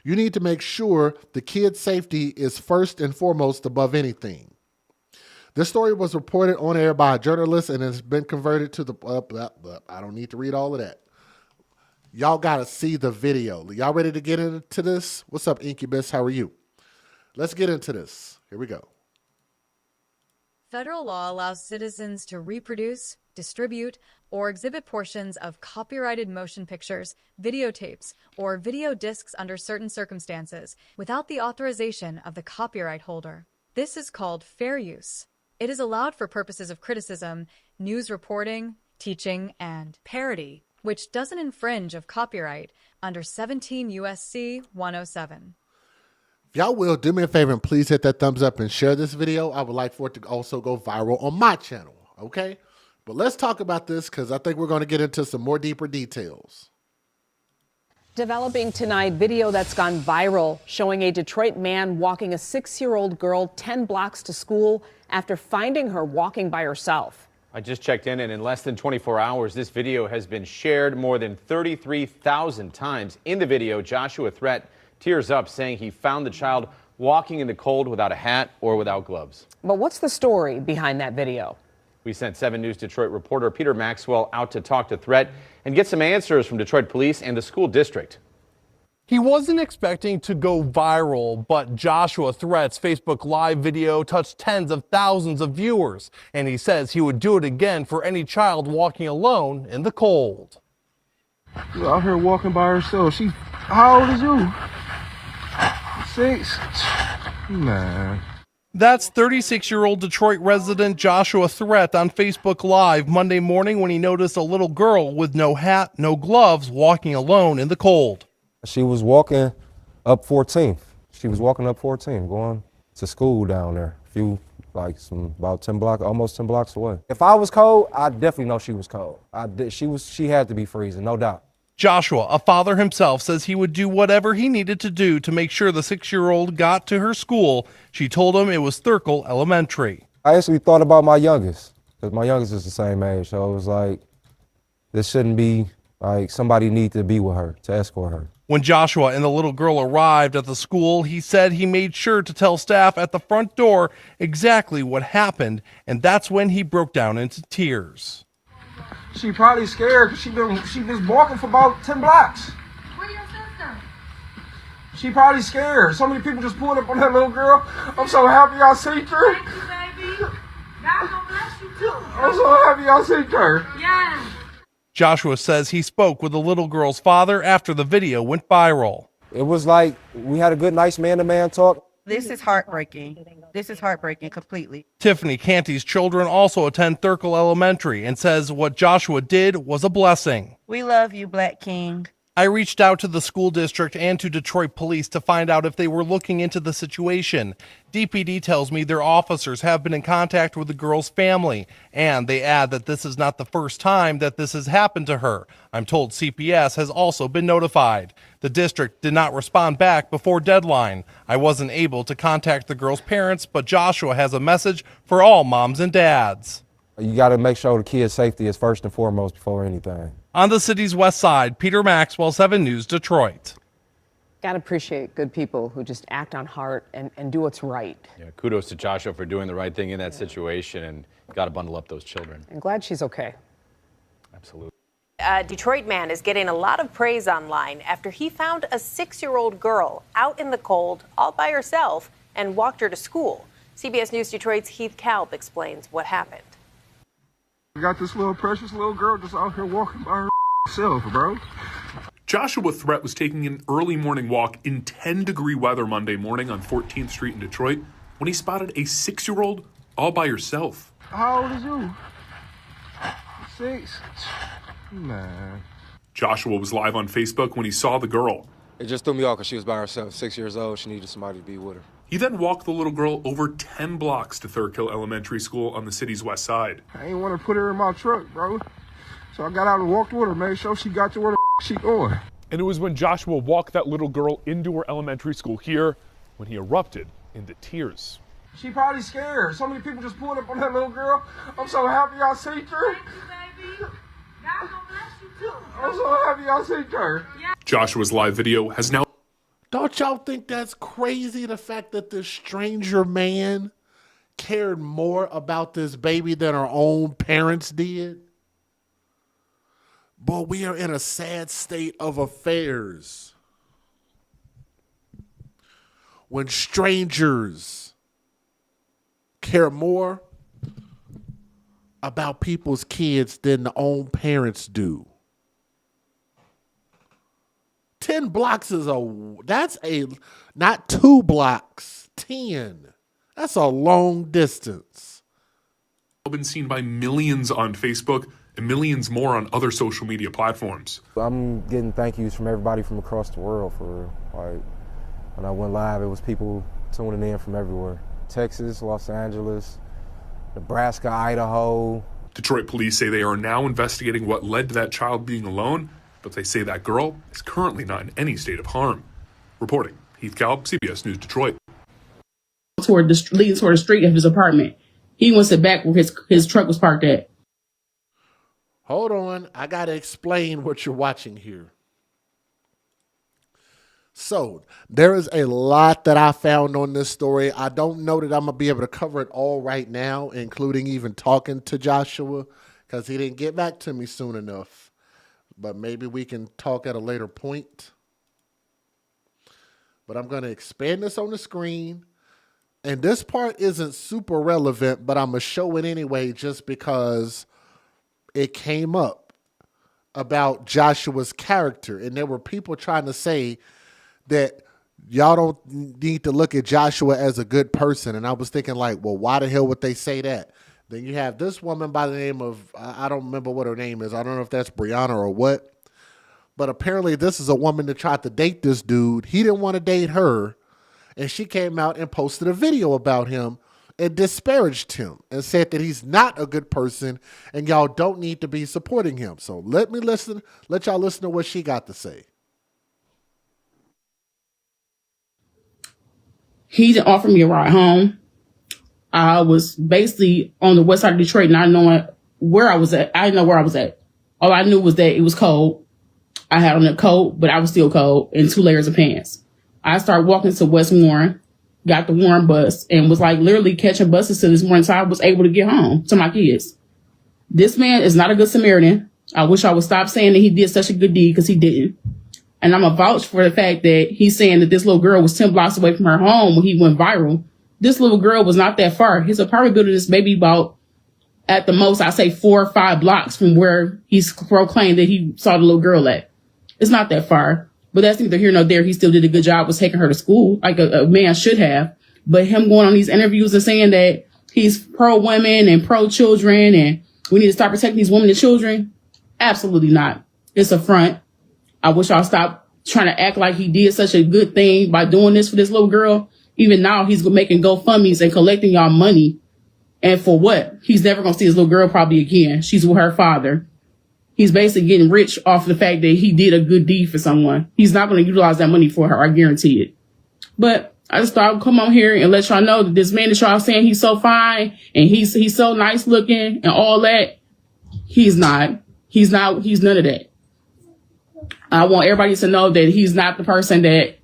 You need to make sure the kid's safety is first and foremost above anything. This story was reported on air by a journalist and has been converted to the... I don't need to read all of that. Y'all got to see the video. Y'all ready to get into this? What's up, Incubus? How are you? Let's get into this. Here we go. Federal law allows citizens to reproduce, distribute, or exhibit portions of copyrighted motion pictures, videotapes, or video discs under certain circumstances without the authorization of the copyright holder. This is called fair use. It is allowed for purposes of criticism, news reporting, teaching, and parody, which doesn't infringe of copyright under 17 U.S.C. 107. If y'all will, do me a favor and please hit that thumbs up and share this video. I would like for it to also go viral on my channel, okay? But let's talk about this because I think we're going to get into some more deeper details. Developing tonight, video that's gone viral showing a Detroit man walking a 6-year-old girl 10 blocks to school after finding her walking by herself. I just checked in, and in less than 24 hours, this video has been shared more than 33,000 times. In the video, Joshua Threat tears up, saying he found the child walking in the cold without a hat or without gloves. But what's the story behind that video? We sent 7 News Detroit reporter Peter Maxwell out to talk to Threat and get some answers from Detroit police and the school district. He wasn't expecting to go viral, but Joshua Threat's Facebook Live video touched tens of thousands of viewers, and he says he would do it again for any child walking alone in the cold. She's out here walking by herself. How old is you? 6? Man. That's 36-year-old Detroit resident Joshua Threat on Facebook Live Monday morning when he noticed a little girl with no hat, no gloves, walking alone in the cold. She was walking up 14th. She was walking up 14, going to school down there. About 10 blocks, almost 10 blocks away. If I was cold, I definitely know she was cold. She had to be freezing, no doubt. Joshua, a father himself, says he would do whatever he needed to do to make sure the 6-year-old got to her school. She told him it was Thurkle Elementary. I actually thought about my youngest, because my youngest is the same age, so it was like, this shouldn't be, like, somebody need to be with her, to escort her. When Joshua and the little girl arrived at the school, he said he made sure to tell staff at the front door exactly what happened, and that's when he broke down into tears. She probably scared because she was walking for about 10 blocks. Where's your sister? She probably scared. So many people just pulled up on that little girl. I'm so happy y'all saved her. Thank you, baby. God gonna bless you too. I'm so happy y'all saved her. Yes. Joshua says he spoke with the little girl's father after the video went viral. It was like we had a good, nice man-to-man talk. This is heartbreaking. This is heartbreaking completely. Tiffany Canty's children also attend Thurkle Elementary and says what Joshua did was a blessing. We love you, Black King. I reached out to the school district and to Detroit police to find out if they were looking into the situation. DPD tells me their officers have been in contact with the girl's family, and they add that this is not the first time that this has happened to her. I'm told CPS has also been notified. The district did not respond back before deadline. I wasn't able to contact the girl's parents, but Joshua has a message for all moms and dads. You got to make sure the kid's safety is first and foremost before anything. On the city's west side, Peter Maxwell, 7 News, Detroit. Gotta appreciate good people who just act on heart and do what's right. Yeah, kudos to Joshua for doing the right thing in that situation, and got to bundle up those children. I'm glad she's okay. Absolutely. A Detroit man is getting a lot of praise online after he found a 6-year-old girl out in the cold all by herself and walked her to school. CBS News Detroit's Heath Kalb explains what happened. I got this little precious little girl just out here walking by herself, bro. Joshua Threat was taking an early morning walk in 10-degree weather Monday morning on 14th Street in Detroit when he spotted a 6-year-old all by herself. How old is you? 6. Man. Joshua was live on Facebook when he saw the girl. It just threw me off because she was by herself, 6 years old. She needed somebody to be with her. He then walked the little girl over 10 blocks to Third Hill Elementary School on the city's west side. I ain't want to put her in my truck, bro. So I got out and walked with her, made sure she got to where the she going. And it was when Joshua walked that little girl into her elementary school here when he erupted into tears. She probably scared. So many people just pulled up on that little girl. I'm so happy I see her. Thank you, baby. God gonna bless you too. I'm so happy I see her. Yeah. Joshua's live video has now... Don't y'all think that's crazy, the fact that this stranger man cared more about this baby than our own parents did? Boy, we are in a sad state of affairs when strangers care more about people's kids than the own parents do. 10 blocks is not 2 blocks, 10. That's a long distance. Been seen by millions on Facebook and millions more on other social media platforms. I'm getting thank yous from everybody from across the world for, like, when I went live, it was people tuning in from everywhere. Texas, Los Angeles, Nebraska, Idaho. Detroit police say they are now investigating what led to that child being alone, but they say that girl is currently not in any state of harm. Reporting, Heath Kalb, CBS News Detroit. Leading toward the street of his apartment. He wants it back where his truck was parked at. Hold on, I gotta explain what you're watching here. So, there is a lot that I found on this story. I don't know that I'm gonna be able to cover it all right now, including even talking to Joshua, because he didn't get back to me soon enough. But maybe we can talk at a later point. But I'm gonna expand this on the screen. And this part isn't super relevant, but I'm gonna show it anyway just because it came up about Joshua's character. And there were people trying to say that y'all don't need to look at Joshua as a good person. And I was thinking like, well, why the hell would they say that? Then you have this woman by the name of, I don't remember what her name is. I don't know if that's Brianna or what. But apparently this is a woman that tried to date this dude. He didn't want to date her. And she came out and posted a video about him and disparaged him and said that he's not a good person and y'all don't need to be supporting him. So let y'all listen to what she got to say. He didn't offer me a ride home. I was basically on the west side of Detroit, not knowing where I was at. I didn't know where I was at. All I knew was that it was cold. I had on a coat, but I was still cold, and 2 layers of pants. I started walking to West Warren, got the Warren bus, and was like literally catching buses to this morning, so I was able to get home to my kids. This man is not a good Samaritan. I wish I would stop saying that he did such a good deed, because he didn't. And I'm a vouch for the fact that he's saying that this little girl was 10 blocks away from her home when he went viral. This little girl was not that far. His apartment building is maybe about, at the most, I say 4 or 5 blocks from where he's proclaimed that he saw the little girl at. It's not that far. But that's neither here nor there. He still did a good job with taking her to school, like a man should have. But him going on these interviews and saying that he's pro-women and pro-children and we need to start protecting these women and children, absolutely not. It's a front. I wish I'll stop trying to act like he did such a good thing by doing this for this little girl. Even now, he's making GoFundMes and collecting y'all money. And for what? He's never going to see his little girl probably again. She's with her father. He's basically getting rich off the fact that he did a good deed for someone. He's not going to utilize that money for her, I guarantee it. But I just thought I'd come on here and let y'all know that this man that y'all saying he's so fine and he's so nice looking and all that, he's not. He's none of that. I want everybody to know that he's not the person that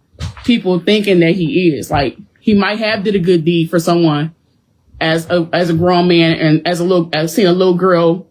people thinking that he is. Like, he might have did a good deed for someone as a grown man, and as seeing a little girl.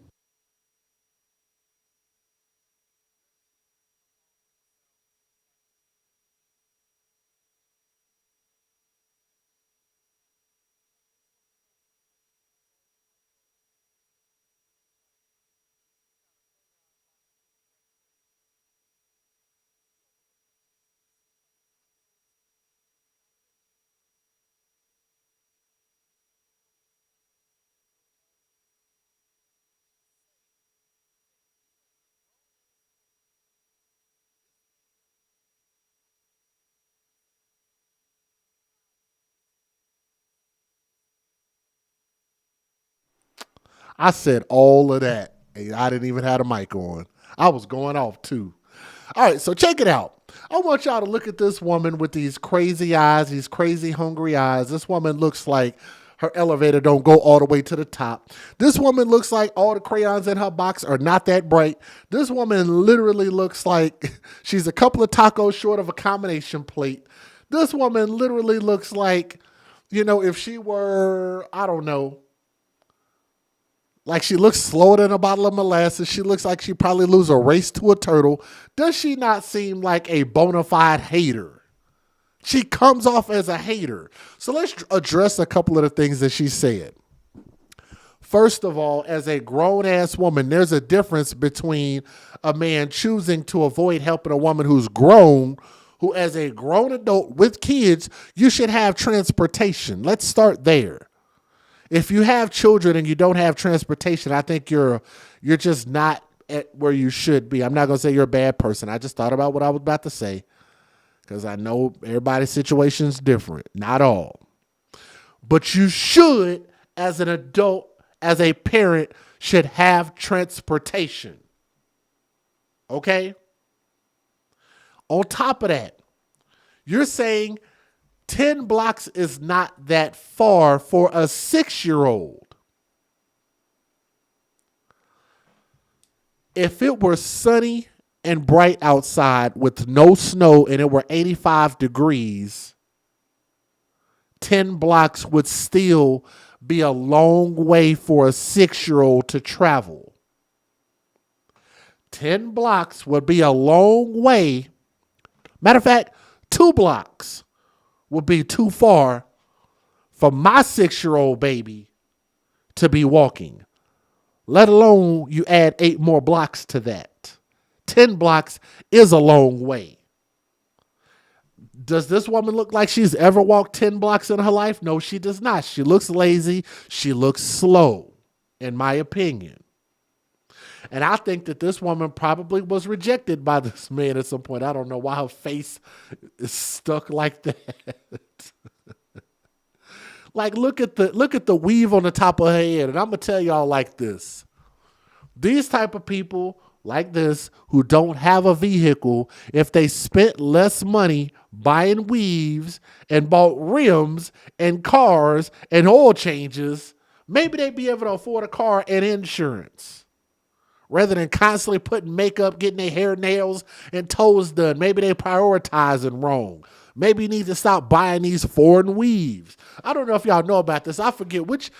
I said all of that. And I didn't even have a mic on. I was going off too. All right, so check it out. I want y'all to look at this woman with these crazy eyes, these crazy hungry eyes. This woman looks like her elevator don't go all the way to the top. This woman looks like all the crayons in her box are not that bright. This woman literally looks like she's a couple of tacos short of a combination plate. This woman literally looks like, if she were, I don't know, like she looks slower than a bottle of molasses. She looks like she probably lose a race to a turtle. Does she not seem like a bona fide hater? She comes off as a hater. So let's address a couple of the things that she said. First of all, as a grown-ass woman, there's a difference between a man choosing to avoid helping a woman who's grown, who as a grown adult with kids, you should have transportation. Let's start there. If you have children and you don't have transportation, I think you're just not at where you should be. I'm not going to say you're a bad person. I just thought about what I was about to say because I know everybody's situation is different. Not all. But you should, as an adult, as a parent, should have transportation. Okay? On top of that, you're saying 10 blocks is not that far for a 6-year-old. If it were sunny and bright outside with no snow and it were 85 degrees, 10 blocks would still be a long way for a 6-year-old to travel. 10 blocks would be a long way. Matter of fact, 2 blocks would be too far for my 6-year-old baby to be walking, let alone you add 8 more blocks to that. 10 blocks is a long way. Does this woman look like she's ever walked 10 blocks in her life? No, she does not. She looks lazy. She looks slow, in my opinion. And I think that this woman probably was rejected by this man at some point. I don't know why her face is stuck like that. Like, look at the weave on the top of her head. And I'm going to tell y'all like this. These type of people like this who don't have a vehicle, if they spent less money buying weaves and bought rims and cars and oil changes, maybe they'd be able to afford a car and insurance. Rather than constantly putting makeup, getting their hair, nails, and toes done. Maybe they prioritizing wrong. Maybe you need to stop buying these foreign weaves. I don't know if y'all know about this. I forget wasn't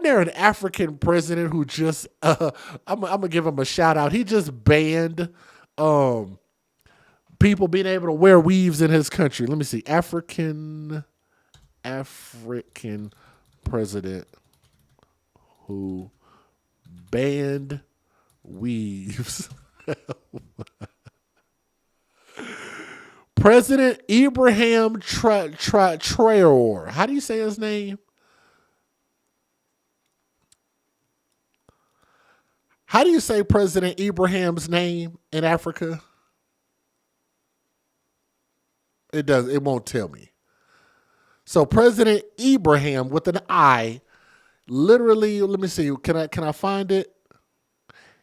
there an African president who just, I'm going to give him a shout out. He just banned people being able to wear weaves in his country. Let me see. African president who banned weaves. President Ibrahim Traore. How do you say his name? How do you say President Ibrahim's name in Africa? It won't tell me. So President Ibrahim with an I, literally, let me see, can I find it?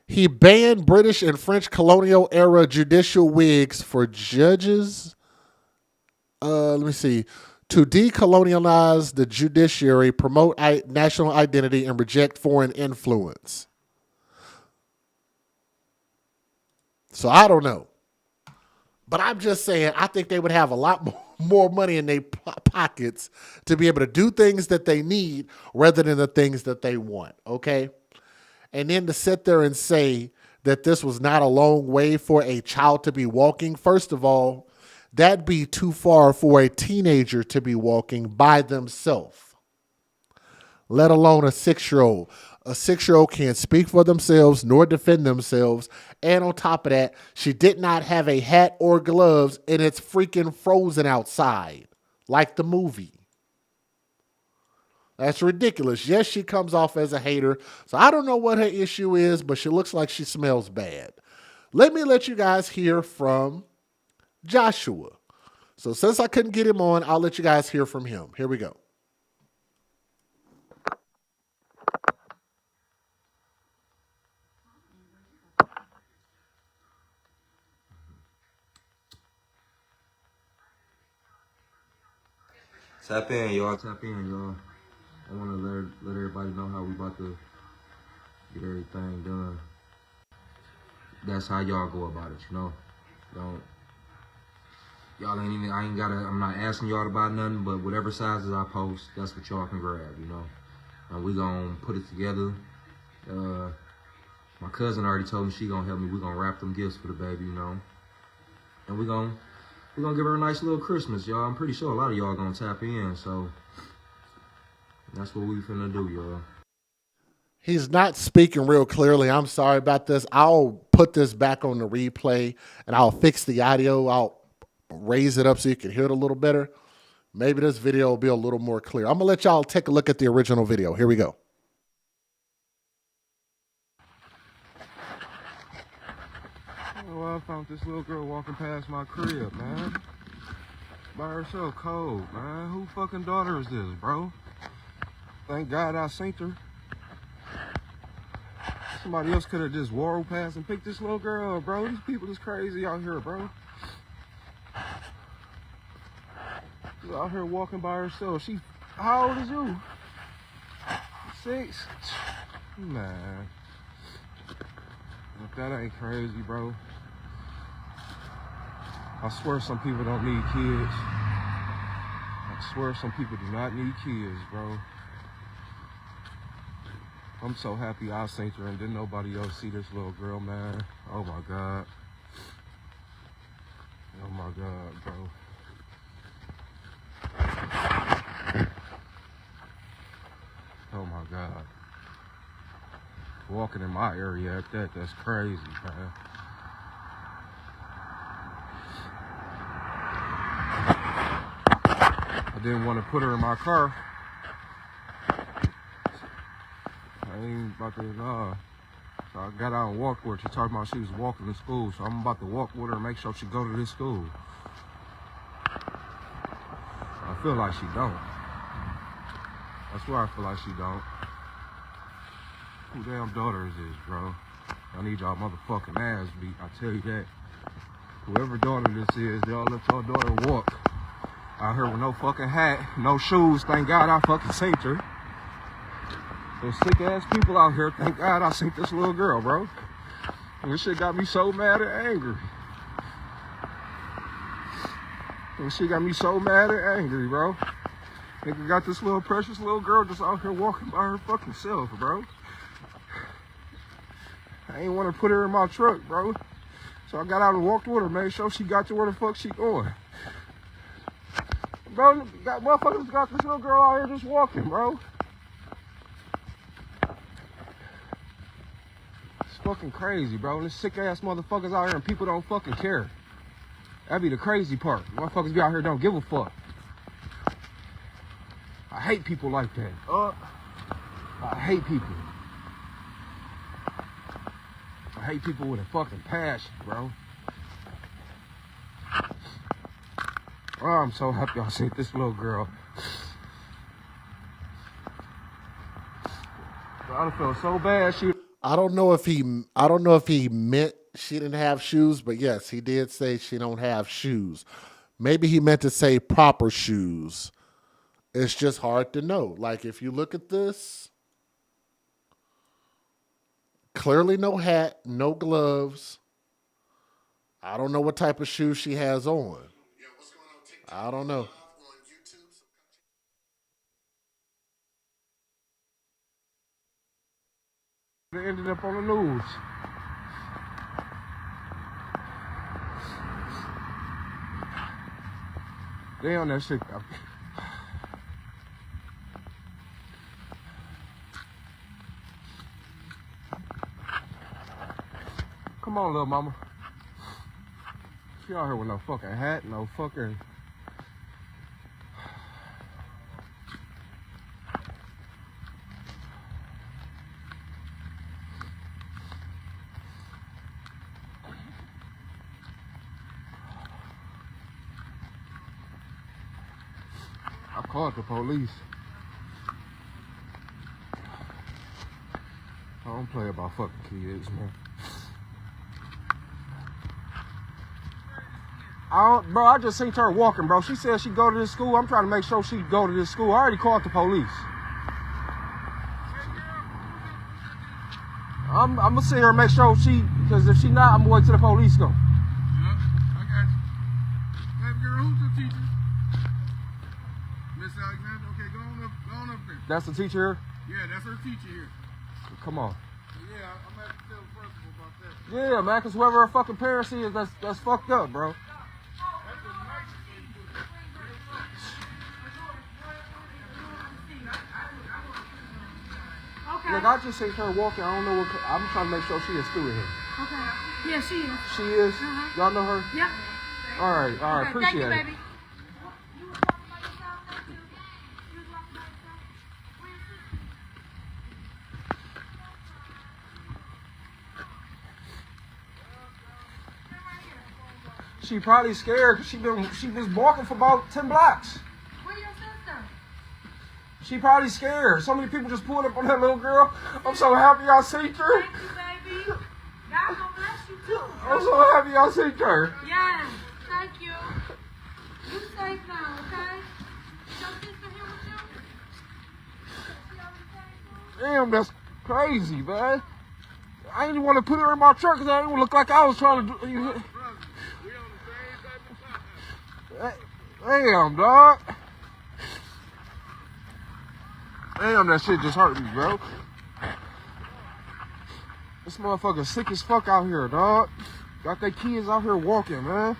He banned British and French colonial era judicial wigs for judges. Let me see. To decolonialize the judiciary, promote national identity, and reject foreign influence. So I don't know. But I'm just saying, I think they would have a lot more more money in their pockets to be able to do things that they need rather than the things that they want, okay? And then to sit there and say that this was not a long way for a child to be walking, first of all, that'd be too far for a teenager to be walking by themselves, let alone a 6-year-old. A 6-year-old can't speak for themselves nor defend themselves. And on top of that, she did not have a hat or gloves, and it's freaking frozen outside, like the movie. That's ridiculous. Yes, she comes off as a hater. So I don't know what her issue is, but she looks like she smells bad. Let you guys hear from Joshua. So since I couldn't get him on, I'll let you guys hear from him. Here we go. Tap in, y'all. Tap in, y'all. I want to let everybody know how we about to get everything done. That's how y'all go about it, you know. Y'all ain't even, I'm not asking y'all to buy nothing, but whatever sizes I post, that's what y'all can grab, you know. And we gonna put it together. My cousin already told me she gonna help me. We gonna wrap them gifts for the baby, you know. And we gonna give her a nice little Christmas, y'all. I'm pretty sure a lot of y'all gonna tap in, so that's what we finna do, y'all. He's not speaking real clearly. I'm sorry about this. I'll put this back on the replay and I'll fix the audio. I'll raise it up so you can hear it a little better. Maybe this video will be a little more clear. I'm going to let y'all take a look at the original video. Here we go. Well, I found this little girl walking past my crib, man. By herself, cold, man. Who fucking daughter is this, bro? Thank God I seen her. Somebody else could have just walked past and picked this little girl up, bro. These people is crazy out here, bro. She's out here walking by herself. How old is you? 6? Man. If that ain't crazy, bro. I swear some people don't need kids. I swear some people do not need kids, bro. I'm so happy I seen her and didn't nobody else see this little girl, man. Oh my God. Oh my God, bro. Oh my God. Walking in my area at that, that's crazy, man. I didn't want to put her in my car. I ain't about to, nah. So I got out and walked with her. She talking about she was walking to school, so I'm about to walk with her and make sure she go to this school. I feel like she don't. That's why I feel like she don't. Who damn daughter is this, bro? I need y'all motherfucking ass beat. I tell you that. Whoever daughter this is, y'all let y'all daughter walk. Out here with no fucking hat, no shoes. Thank God I fucking seen her. Those sick ass people out here. Thank God I seen this little girl, bro. And this shit got me so mad and angry. This shit got me so mad and angry, bro. Nigga got this little precious little girl just out here walking by her fucking self, bro. I ain't want to put her in my truck, bro. So I got out and walked with her, made sure she got to where the fuck she going. Bro, motherfuckers got this little girl out here just walking, bro. It's fucking crazy, bro. This sick ass motherfuckers out here and people don't fucking care. That'd be the crazy part. Motherfuckers be out here don't give a fuck. I hate people like that. I hate people. I hate people with a fucking passion, bro. Oh, I'm so happy I seen this little girl. I felt so bad. I don't know if he meant she didn't have shoes, but yes, he did say she don't have shoes. Maybe he meant to say proper shoes. It's just hard to know. Like, if you look at this, clearly no hat, no gloves. I don't know what type of shoes she has on. I don't know. They ended up on the news. Damn, that shit. Come on, little mama. She out here with no fucking hat, no fucking. I called the police. I don't play about fucking kids, man. Bro, I just seen her walking, bro. She said she go to this school. I'm trying to make sure she go to this school. I already called the police. I'm gonna sit here and make sure because if she not, I'm going to the police go. Yep, I got you. Baby girl, who's the teacher? Miss Alexander. Okay, go on up there. That's the teacher here? Yeah, that's her teacher here. Come on. Yeah, I'm gonna have to tell the principal about that. Yeah, man, because whoever her fucking parents is, that's fucked up, bro. Okay. Look, I just seen her walking. I don't know what. I'm trying to make sure she is student here. Okay. Yeah, she is. She is? Uh-huh. Y'all know her? Yep. All right, Okay, appreciate thank you, it. baby. She probably scared because she been walking for about 10 blocks. Where your sister? She probably scared. So many people just pulled up on that little girl. I'm so happy I seen her. Thank you, baby. God gonna bless you too. I'm so happy I seen her. Yes. Thank you. You safe now, okay? Is your sister here with you? Damn, that's crazy, man. I didn't want to put her in my truck because I didn't look like I was trying to do. Damn, dog. Damn, that shit just hurt me, bro. This motherfucker sick as fuck out here, dog. Got their kids out here walking, man.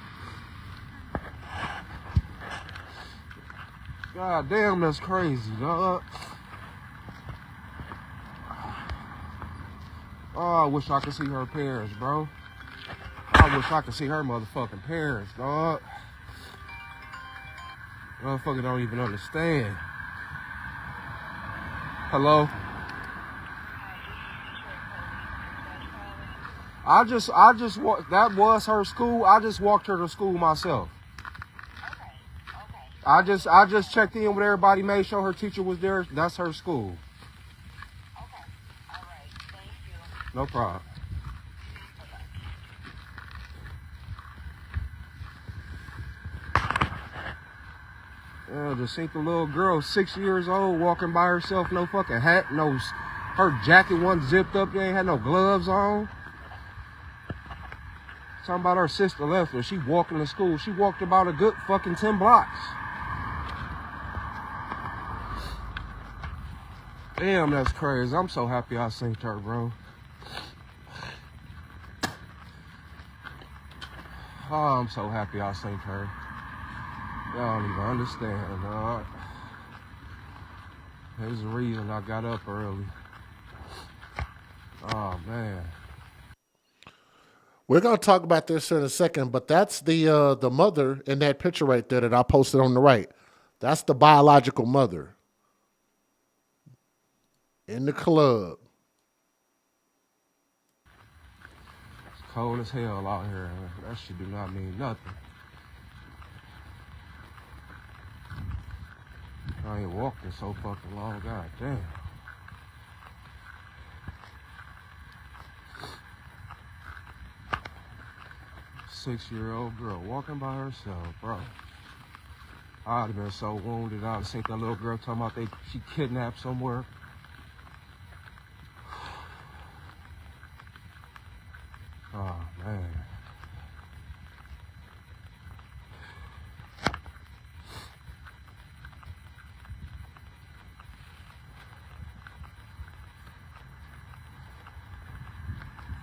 God damn, that's crazy, dog. Oh, I wish I could see her parents, bro. I wish I could see her motherfucking parents, dog. Motherfucker don't even understand. Hello? That was her school. I just walked her to school myself. I just checked in with everybody, made sure her teacher was there. That's her school. No problem. Yeah, just seen the little girl, 6 years old, walking by herself, no fucking hat, her jacket wasn't zipped up, they ain't had no gloves on. Talking about her sister left her, she walking to school. She walked about a good fucking 10 blocks. Damn, that's crazy. I'm so happy I seen her, bro. Oh, I'm so happy I seen her. Y'all don't even understand, dog. There's the reason I got up early. Oh, man. We're going to talk about this in a second, but that's the mother in that picture right there that I posted on the right. That's the biological mother in the club. It's cold as hell out here. That shit do not mean nothing. I ain't walking so fucking long. God damn. Six-year-old girl walking by herself, bro. I'd have been so wounded. I'd have seen that little girl talking about she kidnapped somewhere. Oh, man.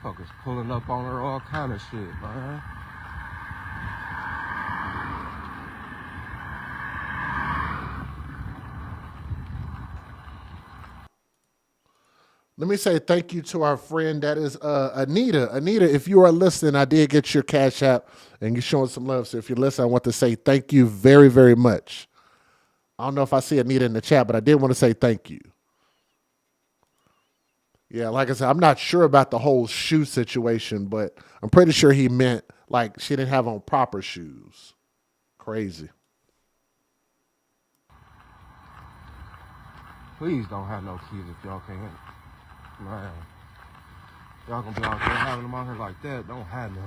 Motherfuckers pulling up on her, all kind of shit, man. Let me say thank you to our friend that is Anita. Anita, if you are listening, I did get your Cash App and you're showing some love. So if you're listening, I want to say thank you very, very much. I don't know if I see Anita in the chat, but I did want to say thank you. Yeah, like I said, I'm not sure about the whole shoe situation, but I'm pretty sure he meant like she didn't have on proper shoes. Crazy. Please don't have no kids if y'all can't. Man, y'all gonna be out there having them out here like that. Don't have none.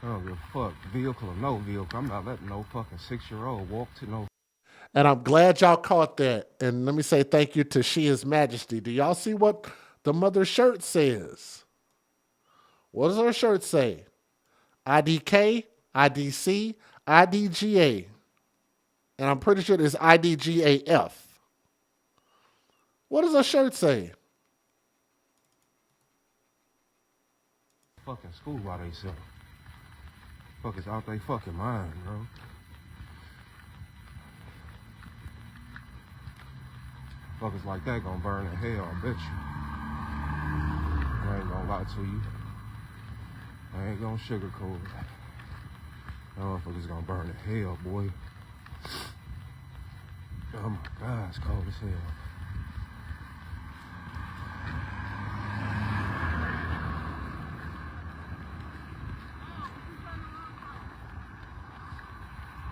I don't give a fuck, vehicle or no vehicle. I'm not letting no fucking 6-year-old walk to no. And I'm glad y'all caught that. And let me say thank you to She Is Majesty. Do y'all see what the mother's shirt says? What does her shirt say? IDK, IDC, IDGA. And I'm pretty sure it's IDGAF. What does her shirt say? Fucking school by themselves. Fuckers out they fucking mind, bro. Fuckers like that gonna burn in hell, I bet you. I ain't gonna lie to you. I ain't gonna sugarcoat it. That motherfuckers gonna burn in hell, boy. Oh my God, it's cold as hell.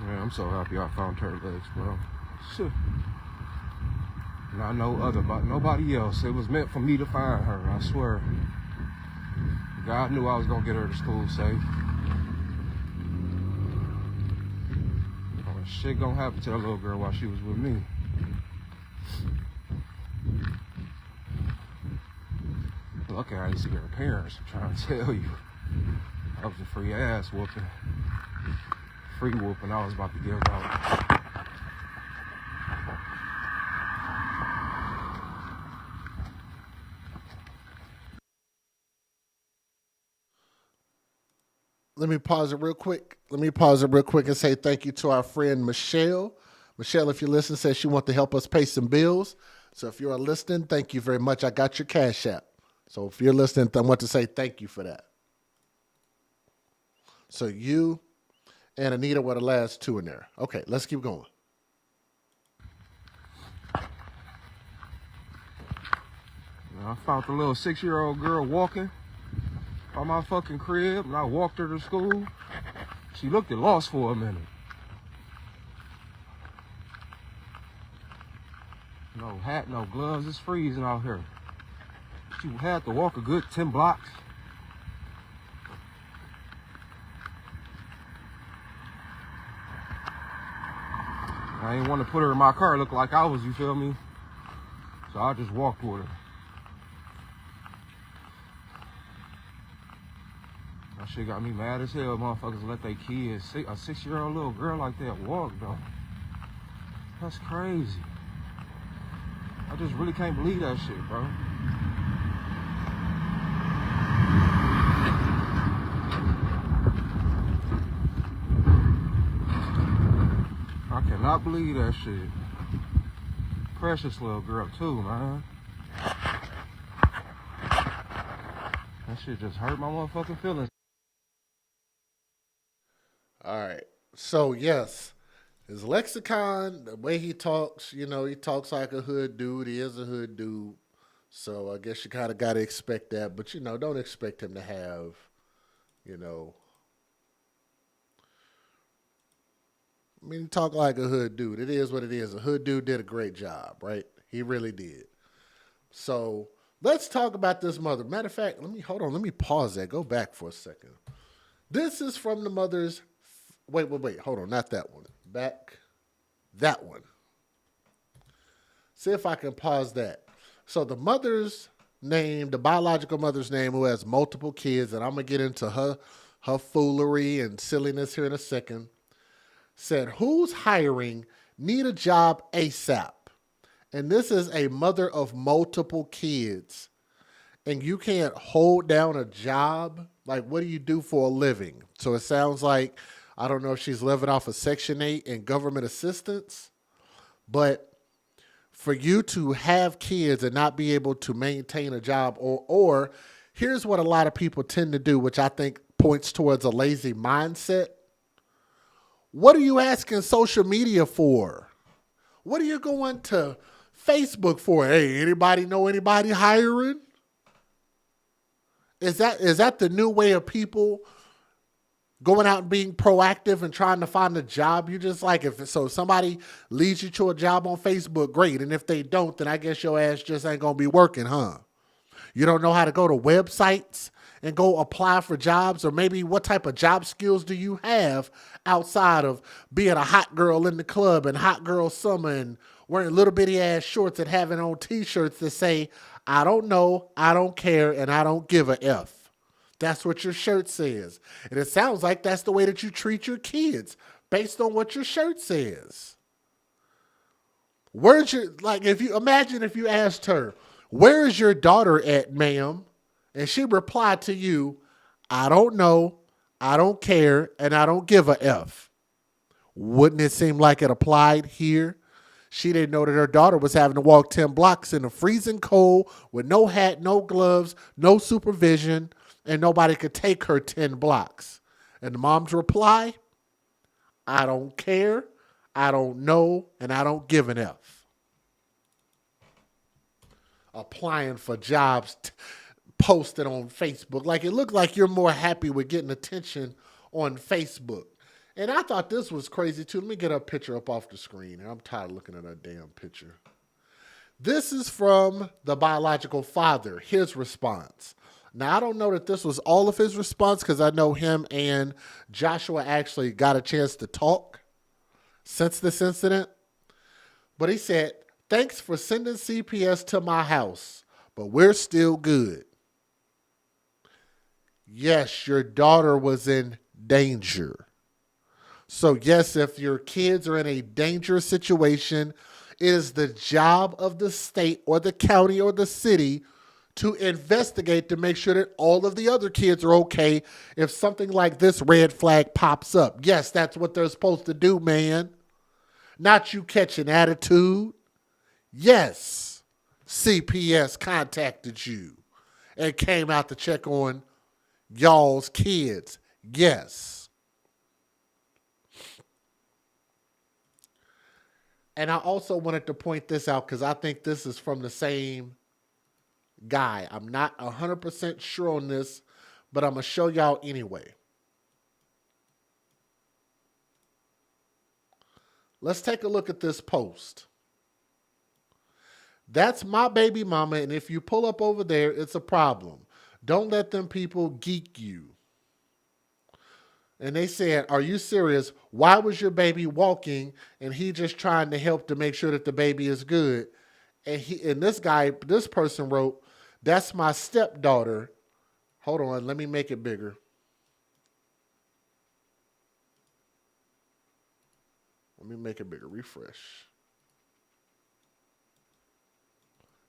Man, I'm so happy I found her legs, bro. Shit. Not no other, but nobody else. It was meant for me to find her, I swear. God knew I was gonna get her to school safe. Oh, shit gonna happen to that little girl while she was with me. Lucky I didn't see her parents. I'm trying to tell you. That was a free ass whooping. Free whooping I was about to give out. Let me pause it real quick. And say thank you to our friend Michelle. Michelle, if you listen, says she wants to help us pay some bills. So if you're listening, thank you very much. I got your Cash App. So if you're listening, I want to say thank you for that. So you and Anita were the last two in there. Okay, let's keep going. I found the little 6-year-old girl walking by my fucking crib, and I walked her to school. She looked at lost for a minute. No hat, no gloves, it's freezing out here. She had to walk a good 10 blocks. I didn't want to put her in my car, look like I was, you feel me? So I just walked with her. That shit got me mad as hell, motherfuckers let their kids, a 6-year-old little girl like that walk, though. That's crazy. I just really can't believe that shit, bro. I cannot believe that shit. Precious little girl too, man. That shit just hurt my motherfucking feelings. All right. So, yes, his lexicon, the way he talks, he talks like a hood dude. He is a hood dude. So, I guess you kind of got to expect that. But, don't expect him to have, he talk like a hood dude. It is what it is. A hood dude did a great job, right? He really did. So, let's talk about this mother. Matter of fact, let me pause that. Go back for a second. This is from the mother's. Wait. Hold on. Not that one. Back. That one. See if I can pause that. So the mother's name, the biological mother's name, who has multiple kids, and I'm going to get into her foolery and silliness here in a second, said, who's hiring? Need a job ASAP. And this is a mother of multiple kids. And you can't hold down a job. Like, what do you do for a living? So it sounds like, I don't know if she's living off of Section 8 and government assistance, but for you to have kids and not be able to maintain a job, or here's what a lot of people tend to do, which I think points towards a lazy mindset. What are you asking social media for? What are you going to Facebook for? Hey, anybody know anybody hiring? Is that the new way of people going out and being proactive and trying to find a job? You just like, if somebody leads you to a job on Facebook, great. And if they don't, then I guess your ass just ain't going to be working, huh? You don't know how to go to websites and go apply for jobs? Or maybe what type of job skills do you have outside of being a hot girl in the club and hot girl summer and wearing little bitty ass shorts and having on t-shirts that say, I don't know, I don't care, and I don't give a F. That's what your shirt says. And it sounds like that's the way that you treat your kids based on what your shirt says. Where's your, like, if you imagine if you asked her, where is your daughter at, ma'am? And she replied to you, I don't know, I don't care, and I don't give a F. Wouldn't it seem like it applied here? She didn't know that her daughter was having to walk 10 blocks in the freezing cold with no hat, no gloves, no supervision, and nobody could take her 10 blocks. And the mom's reply, I don't care, I don't know, and I don't give an F. Applying for jobs posted on Facebook. Like, it looked like you're more happy with getting attention on Facebook. And I thought this was crazy too. Let me get a picture up off the screen. I'm tired of looking at that damn picture. This is from the biological father, his response. Now, I don't know that this was all of his response because I know him and Joshua actually got a chance to talk since this incident. But he said, thanks for sending CPS to my house, but we're still good. Yes, your daughter was in danger. So yes, if your kids are in a dangerous situation, it is the job of the state or the county or the city to investigate to make sure that all of the other kids are okay if something like this red flag pops up. Yes, that's what they're supposed to do, man. Not you catch an attitude. Yes, CPS contacted you and came out to check on y'all's kids. Yes. And I also wanted to point this out because I think this is from the same guy. I'm not 100% sure on this, but I'm going to show y'all anyway. Let's take a look at this post. That's my baby mama, and if you pull up over there, it's a problem. Don't let them people geek you. And they said, are you serious? Why was your baby walking and he just trying to help to make sure that the baby is good? And this person wrote, that's my stepdaughter. Hold on, let me make it bigger. Let me make it bigger. Refresh.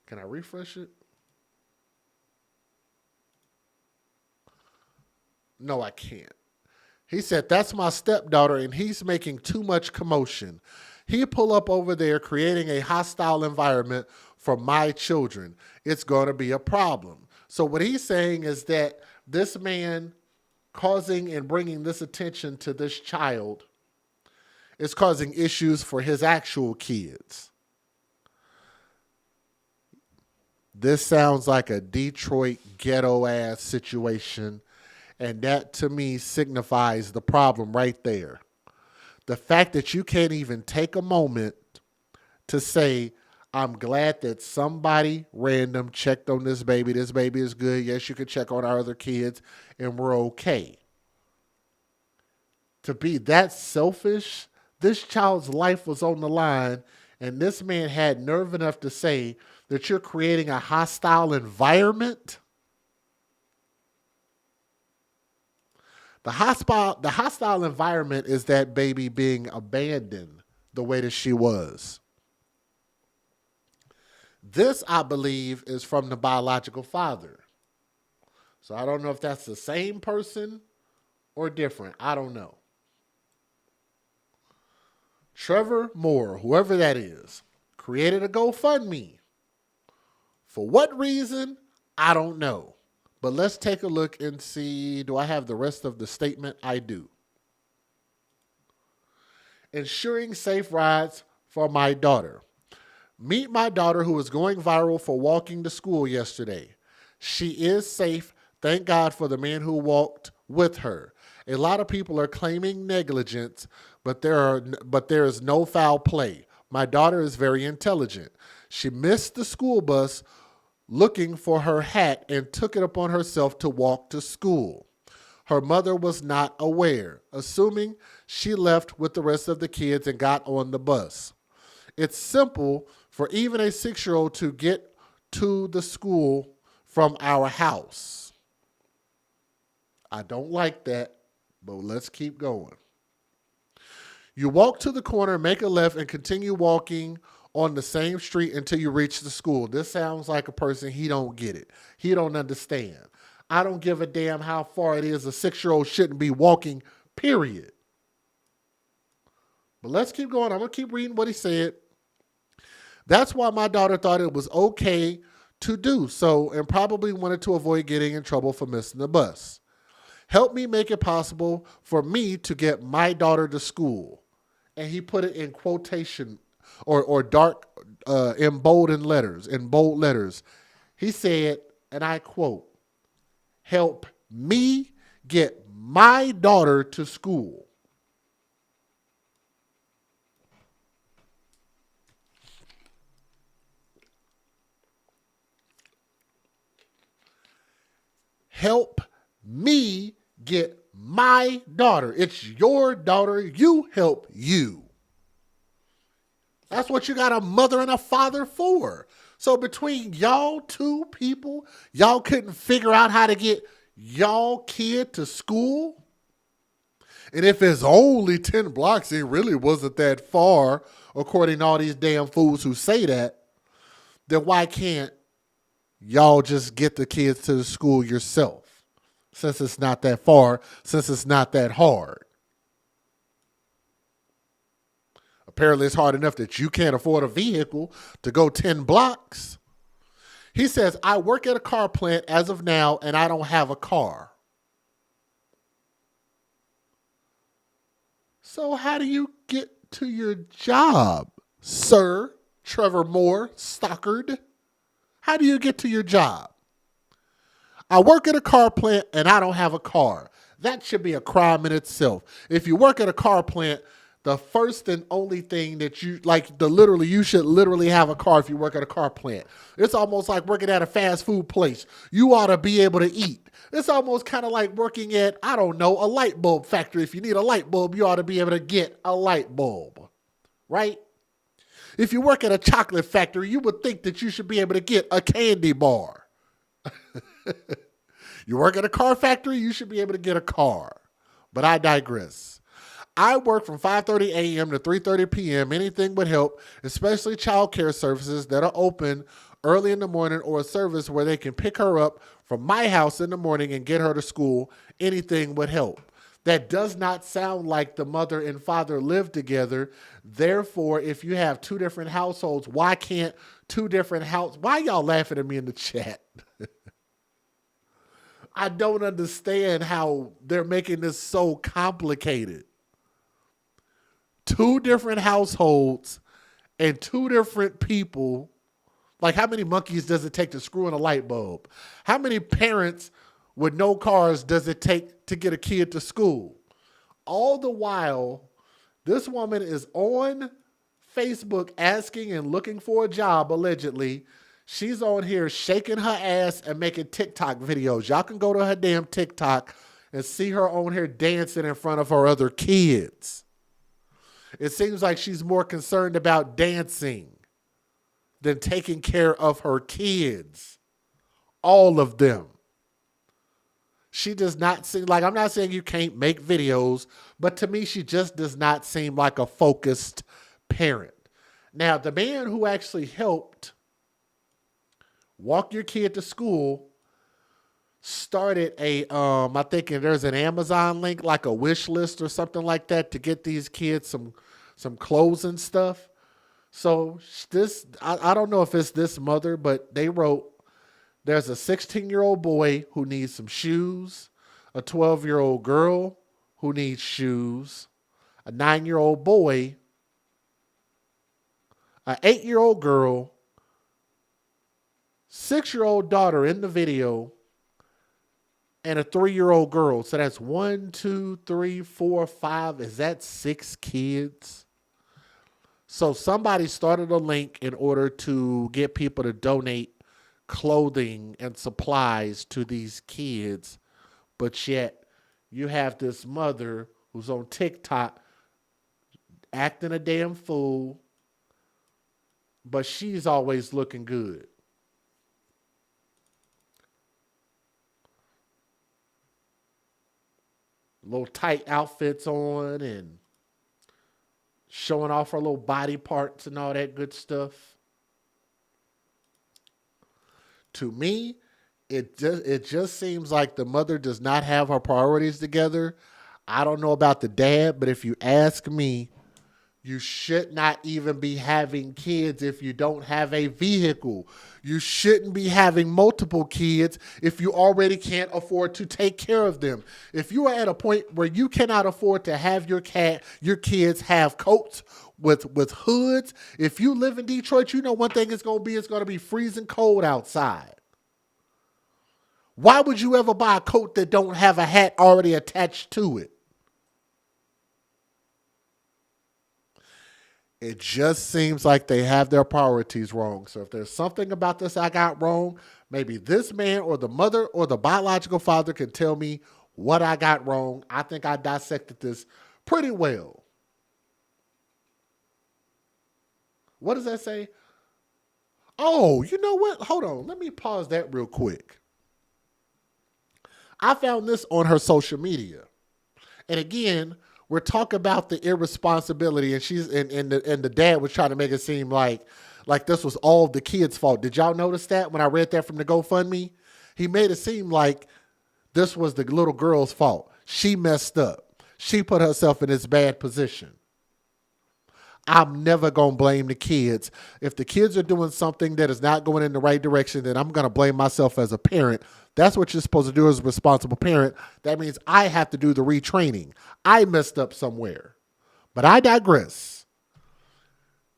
Can I refresh it? No, I can't. He said, that's my stepdaughter, and he's making too much commotion. He pull up over there creating a hostile environment for my children. It's going to be a problem. So what he's saying is that this man causing and bringing this attention to this child is causing issues for his actual kids. This sounds like a Detroit ghetto-ass situation. And that, to me, signifies the problem right there. The fact that you can't even take a moment to say, I'm glad that somebody random checked on this baby. This baby is good. Yes, you can check on our other kids, and we're okay. To be that selfish, this child's life was on the line, and this man had nerve enough to say that you're creating a hostile environment. The hostile environment is that baby being abandoned the way that she was. This, I believe, is from the biological father. So I don't know if that's the same person or different. I don't know. Trevor Moore, whoever that is, created a GoFundMe. For what reason? I don't know. But let's take a look and see. Do I have the rest of the statement? I do. Ensuring safe rides for my daughter. Meet my daughter who is going viral for walking to school yesterday. She is safe. Thank God for the man who walked with her. A lot of people are claiming negligence, but there is no foul play. My daughter is very intelligent. She missed the school bus looking for her hat and took it upon herself to walk to school. Her mother was not aware, assuming she left with the rest of the kids and got on the bus. It's simple for even a 6-year-old to get to the school from our house. I don't like that, but let's keep going. You walk to the corner, make a left, and continue walking on the same street until you reach the school. This sounds like a person, he don't get it. He don't understand. I don't give a damn how far it is. A 6-year-old shouldn't be walking, period. But let's keep going. I'm going to keep reading what he said. That's why my daughter thought it was okay to do so and probably wanted to avoid getting in trouble for missing the bus. Help me make it possible for me to get my daughter to school. And he put it in quotation or dark, in bold letters. He said, and I quote, help me get my daughter to school. Help me get my daughter. It's your daughter. You help you. That's what you got a mother and a father for. So between y'all two people, y'all couldn't figure out how to get y'all kid to school? And if it's only 10 blocks, it really wasn't that far, according to all these damn fools who say that, then why can't y'all just get the kids to the school yourself? Since it's not that far, since it's not that hard. Apparently it's hard enough that you can't afford a vehicle to go 10 blocks. He says, I work at a car plant as of now, and I don't have a car. So how do you get to your job, Sir Trevor Moore Stockard? How do you get to your job? I work at a car plant and I don't have a car. That should be a crime in itself. If you work at a car plant, the first and only thing that you, you should literally have a car if you work at a car plant. It's almost like working at a fast food place. You ought to be able to eat. It's almost kind of like working at, I don't know, a light bulb factory. If you need a light bulb, you ought to be able to get a light bulb, right? If you work at a chocolate factory, you would think that you should be able to get a candy bar. You work at a car factory, you should be able to get a car. But I digress. I work from 5:30 a.m. to 3:30 p.m. Anything would help, especially child care services that are open early in the morning or a service where they can pick her up from my house in the morning and get her to school. Anything would help. That does not sound like the mother and father live together. Therefore, if you have two different households, why can't two different households? Why y'all laughing at me in the chat? I don't understand how they're making this so complicated. Two different households and two different people. Like, how many monkeys does it take to screw in a light bulb? How many parents with no cars does it take to get a kid to school? All the while, this woman is on Facebook asking and looking for a job, allegedly. She's on here shaking her ass and making TikTok videos. Y'all can go to her damn TikTok and see her on here dancing in front of her other kids. It seems like she's more concerned about dancing than taking care of her kids. All of them. She does not seem like, I'm not saying you can't make videos, but to me, she just does not seem like a focused parent. Now, the man who actually helped walk your kid to school, started a, I think there's an Amazon link, like a wish list or something like that to get these kids some clothes and stuff. So this, I don't know if it's this mother, but they wrote, there's a 16-year-old boy who needs some shoes, a 12-year-old girl who needs shoes, a 9-year-old boy, an 8-year-old girl, 6-year-old daughter in the video, and a 3-year-old girl. So that's 1, 2, 3, 4, 5. Is that 6 kids? So somebody started a link in order to get people to donate clothing and supplies to these kids. But yet you have this mother who's on TikTok acting a damn fool, but she's always looking good. Little tight outfits on and showing off her little body parts and all that good stuff. To me, it just seems like the mother does not have her priorities together. I don't know about the dad, but if you ask me, you should not even be having kids if you don't have a vehicle. You shouldn't be having multiple kids if you already can't afford to take care of them. If you are at a point where you cannot afford to have your kids have coats with hoods, if you live in Detroit, you know one thing it's going to be freezing cold outside. Why would you ever buy a coat that don't have a hat already attached to it? It just seems like they have their priorities wrong. So if there's something about this I got wrong, maybe this man or the mother or the biological father can tell me what I got wrong. I think I dissected this pretty well. What does that say? Oh, you know what? Hold on. Let me pause that real quick. I found this on her social media. And again, we're talking about the irresponsibility, and the dad was trying to make it seem like this was all the kids' fault. Did y'all notice that when I read that from the GoFundMe? He made it seem like this was the little girl's fault. She messed up. She put herself in this bad position. I'm never going to blame the kids. If the kids are doing something that is not going in the right direction, then I'm going to blame myself as a parent. That's what you're supposed to do as a responsible parent. That means I have to do the retraining. I messed up somewhere. But I digress.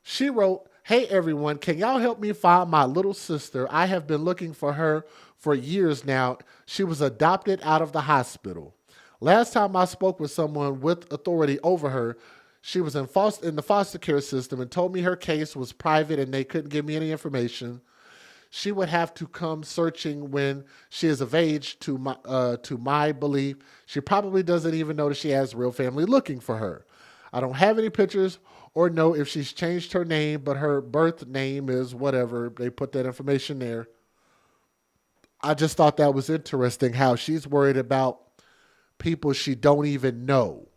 She wrote, "Hey everyone, can y'all help me find my little sister? I have been looking for her for years now. She was adopted out of the hospital. Last time I spoke with someone with authority over her, she was in the foster care system and told me her case was private and they couldn't give me any information. She would have to come searching when she is of age. To my belief, she probably doesn't even know that she has real family looking for her. I don't have any pictures or know if she's changed her name, but her birth name is whatever. They put that information there. I just thought that was interesting how she's worried about people she don't even know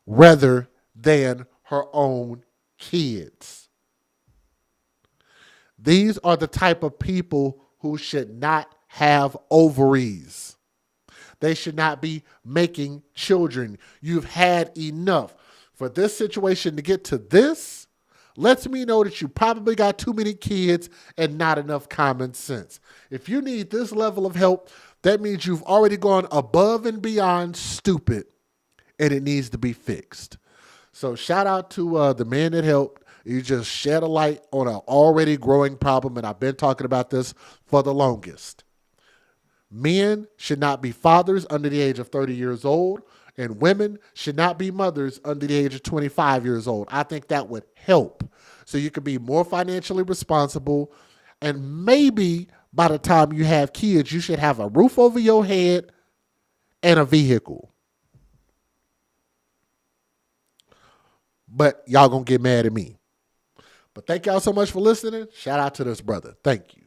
rather than her own kids. These are the type of people who should not have ovaries. They should not be making children. You've had enough. For this situation to get to this, lets me know that you probably got too many kids and not enough common sense. If you need this level of help, that means you've already gone above and beyond stupid, and it needs to be fixed. So shout out to the man that helped. You just shed a light on an already growing problem, and I've been talking about this for the longest. Men should not be fathers under the age of 30 years old, and women should not be mothers under the age of 25 years old. I think that would help. So you can be more financially responsible, and maybe by the time you have kids, you should have a roof over your head and a vehicle. But y'all gonna get mad at me. But thank y'all so much for listening. Shout out to this brother. Thank you.